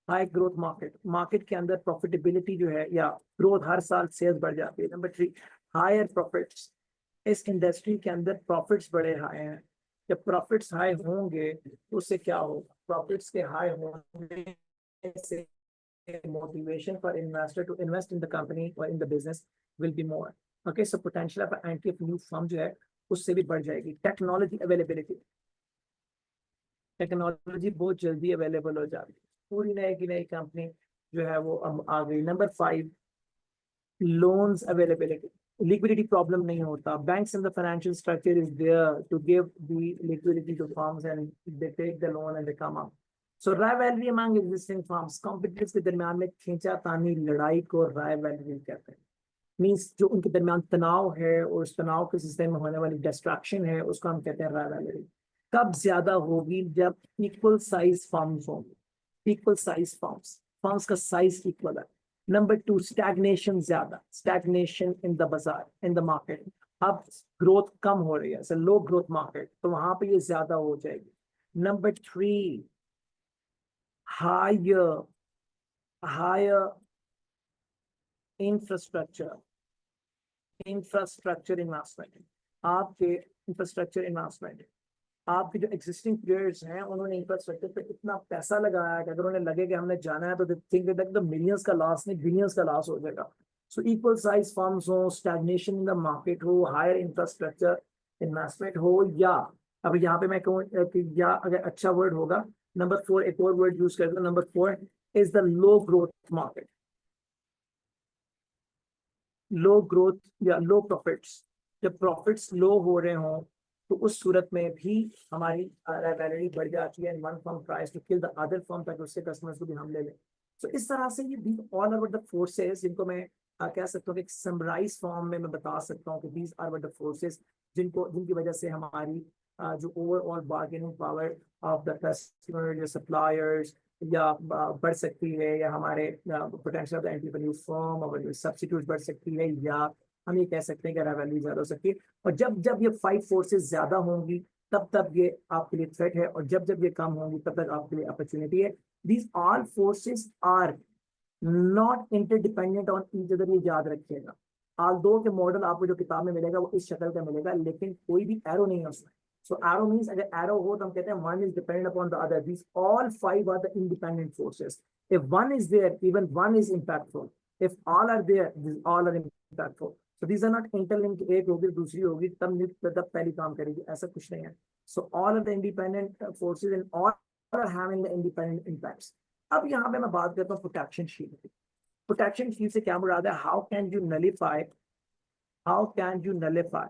high growth market के अंदर profitability जो है या growth हर साल sales बढ़ जाती है। Number three, higher profits, इस इंडस्ट्री के अंदर प्रॉफिट्स बड़े हाई हैं। जब प्रॉफिट्स हाई होंगे तो उससे क्या होगा? प्रॉफिट्स के हाई होंगे से motivation for investor to invest in the company or in the business will be more. Okay, so potential of entry of new firm जो है उससे भी बढ़ जाएगी। टेक्नोलॉजी अवेलेबिलिटी, टेक्नोलॉजी बहुत जल्दी अवेलेबल हो जाती है, पूरी नई की नई कंपनी जो है वो अब आ गई। Number 5, loans availability, liquidity problem नहीं होता। Banks and the financial structure is there to give the liquidity to firms and they take the loan and they come up. So rivalry among existing firms, competitors के दरमियान में खींचातानी लड़ाई को rivalry कहते हैं। Means जो उनके दरमियान तनाव है और उस तनाव के सिलसिले में होने वाली डिस्ट्रैक्शन है उसको हम कहते हैं rivalry। कब ज्यादा होगी? जब इक्वल साइज फर्म्स होंगे, इक्वल साइज फर्म्स, फर्म्स का साइज इक्वल है। नंबर 2, स्टैग्नेशन ज्यादा, स्टैग्नेशन इन द बाजार, इन द मार्केट। अब ग्रोथ कम हो रही है, लो ग्रोथ मार्केट, तो वहां पे ये ज्यादा हो जाएगी। Number 3, higher higher infrastructure, infrastructure investment. आपके इंफ्रास्ट्रक्चर इन्वेस्टमेंट, आपके जो एग्जिस्टिंग प्लेयर्स हैं उन्होंने इंफ्रास्ट्रक्चर पे इतना पैसा लगाया कि अगर उन्हें लगे कि हमने जाना है तो थिंक दैट द मिलियंस का लॉस नहीं, बिलियंस का लॉस हो जाएगा। सो इक्वल साइज फर्म्स हो, स्टैग्नेशन इन द मार्केट हो, हायर इंफ्रास्ट्रक्चर इन्वेस्टमेंट हो, या अब यहाँ पे मैं कहूँ कि या अगर अच्छा वर्ड होगा, नंबर 4 एक और वर्ड यूज कर दो, number 4 is the low growth market, low growth या लो प्रॉफिट्स। जब प्रॉफिट्स लो हो रहे हों तो उस सूरत में भी हमारी राइवलरी बढ़ जाती है, one firm tries to kill the other firm ताकि उसके कस्टमर्स को भी हम ले लें। सो इस तरह से ये these all are the forces जिनको मैं कह सकता हूँ कि समराइज फॉर्म में मैं बता सकता हूँ कि दीज आर द फोर्सेस जिनको जिनकी वजह से हमारी जो overall bargaining power of the customer या सप्लायर्स या बढ़ सकती है, या हमारे potential of the entry new firm और सब्स्टिट्यूट बढ़ सकती है, या हम ये कह सकते हैं कि वैल्यू ज्यादा हो सकती है। और जब जब ये 5 फोर्सेस ज्यादा होंगी तब तब ये आपके लिए थ्रेट है, और जब जब ये कम होंगी तब तक आपके लिए अपॉर्चुनिटी है। These all forces are not interdependent on each other, ये याद रखिएगा। ऑल्दो के मॉडल आपको जो किताब में मिलेगा वो इस शक्ल का मिलेगा, लेकिन कोई भी एरो नहीं है उसमें। So arrow means अगर arrow हो तो हम कहते हैं one is dependent upon the other. These all 5 are the independent forces. If one is there, even one is impactful. If all are there, these all are impactful. So these are not interlinked. एक होगी दूसरी होगी तब पहली काम करेगी, ऐसा कुछ नहीं है। So all of the independent forces and all are having the independent impacts. अब यहाँ पे मैं बात करता हूँ प्रोटेक्शन शील्ड की। प्रोटेक्शन शील्ड से क्या मुराद है? How can you nullify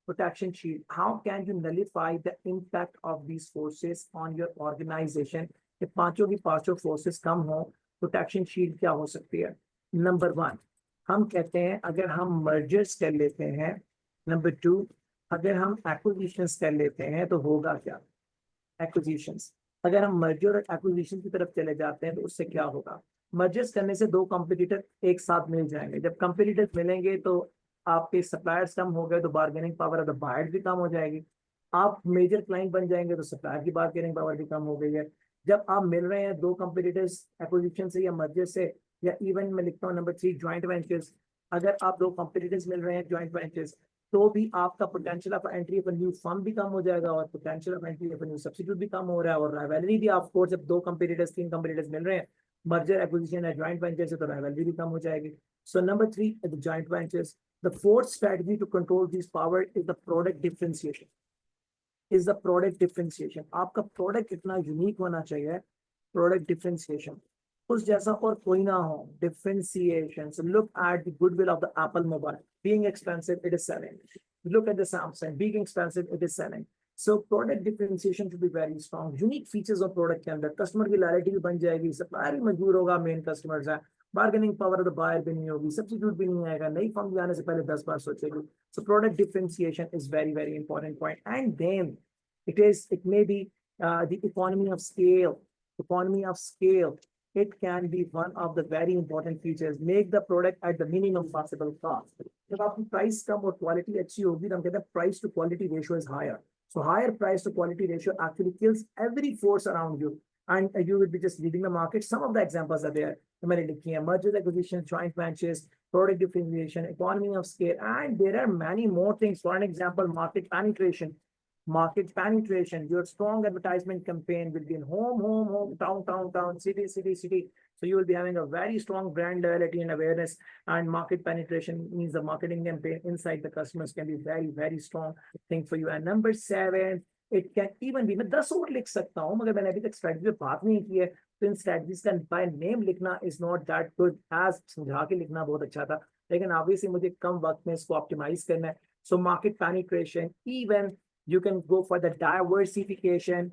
protection shield? How can you nullify the impact of these forces on your organization? कि पांचों की पांचों फोर्सेस कम हो, प्रोटेक्शन शील्ड क्या हो सकती है? नंबर 1, हम कहते हैं अगर हम मर्जर्स कर लेते हैं। नंबर 2, अगर हम एक्विजिशंस कर लेते हैं तो होगा क्या? एक्विजिशंस, अगर हम मर्जर और एक्विजिशन की तरफ चले जाते हैं तो उससे क्या होगा? मर्जर्स करने से 2 कंपटीटर एक साथ मिल जाएंगे। जब कंपटीटर्स मिलेंगे तो आपके सप्लायर्स कम हो गए तो bargaining power of the buyers भी कम हो जाएगी। आप मेजर क्लाइंट बन जाएंगे तो सप्लायर की बार्गेनिंग पावर भी कम हो गई है। जब आप मिल रहे हैं 2 कंपटीटर्स एक्विजिशन से या मर्जर से, या इवन मैं लिखता हूँ नंबर 3 ज्वाइंट वेंचर्स। अगर आप दो कंपटीटर्स मिल रहे हैं ज्वाइंट वेंचर्स, तो भी आपका potential of entry of new firm भी कम हो जाएगा और potential of entry of new substitute भी कम हो रहा है, और राइवलरी भी ऑफ कोर्स जब दो कंपटीटर्स तीन कंपटीटर्स मिल रहे हैं मर्जर एक्विजिशन है ज्वाइंट वेंचर से, तो राइवलरी भी कम हो जाएगी। So number 3 the joint ventures. The fourth strategy to control this power is the product differentiation. Is the product differentiation. आपका प्रोडक्ट कितना यूनिक होना चाहिए, प्रोडक्ट डिफरेंशिएशन, उस जैसा और कोई ना हो। Differentiation, so look at the goodwill of the Apple mobile. Being expensive, it is selling. Look at the Samsung. Being expensive, it is selling. So product differentiation should be very strong. Unique features of product के अंदर customer की loyalty भी बन जाएगी, supplier भी मजबूर होगा, main customers है, bargaining power of the buyer भी नहीं होगी, substitute भी नहीं आएगा, नई फर्म भी आने से पहले 10 बार सोचेगी। So product differentiation is very very important point. And then it may be the economy of scale. Economy of scale. It can be one of the very important features. Make the product at the minimum possible cost. जब आपकी price कम और quality अच्छी होगी तो हम कहते हैं price to quality ratio is higher. So higher price to quality ratio actually kills every force around you, and you will be just leading the market. Some of the examples are there. मैंने लिखी है mergers, acquisitions, joint ventures, product differentiation, economy of scale, and there are many more things. For an example, market penetration. Market penetration, your strong advertisement campaign will be in home, town, city. So you will be having a very strong brand loyalty and awareness, and market penetration means the marketing campaign inside the customers can be very, very strong thing for you. And number 7, it can even be, मैं 10 और लिख सकता हूँ, मगर मैंने अभी तक strategy पे बात नहीं की है, तो इन स्ट्रेटजीज का बाय नेम लिखना is not that good, as समझा के लिखना बहुत अच्छा था, लेकिन ऑब्वियसली मुझे कम वक्त में इसको ऑप्टिमाइज करना है. So market penetration, even you can go for the diversification.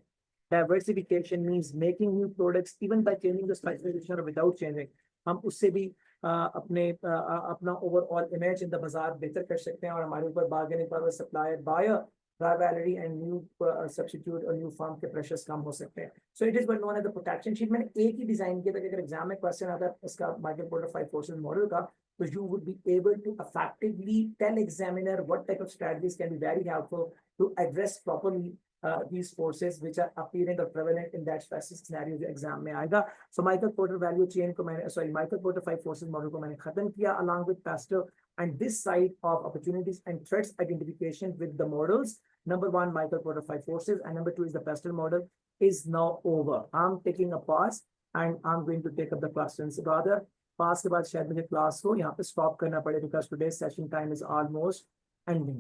Diversification means making new products even by changing the specification or without changing. हम उससे भी अपना ओवरऑल इमेज इन द बाजार बेहतर कर सकते हैं, और हमारे ऊपर bargaining power, supplier, buyer, rivalry and new substitute और न्यू फर्म के प्रेशर्स कम हो सकते हैं. So it is known as the protection sheet. मैंने एक ही डिजाइन किया था कि अगर एग्जाम में क्वेश्चन आता है इसका माइक्रो पोर्टर 5 फोर्सेस मॉडल का, so you would be able to effectively tell examiner what type of strategies can be very helpful to address properly these forces which are appearing or prevalent in that specific scenario जो exam में आएगा. So Michael Porter value chain को मैंने Michael Porter 5 forces model को मैंने खत्म किया along with Pastel, and this side of opportunities and threats identification with the models. Number 1 Michael Porter 5 forces, and number 2 is the Pastel model is now over. I'm taking a pause and I'm going to take up the questions. Rather पास के बाद शायद मुझे class को यहाँ पे stop करना पड़े, because today session time is almost ending.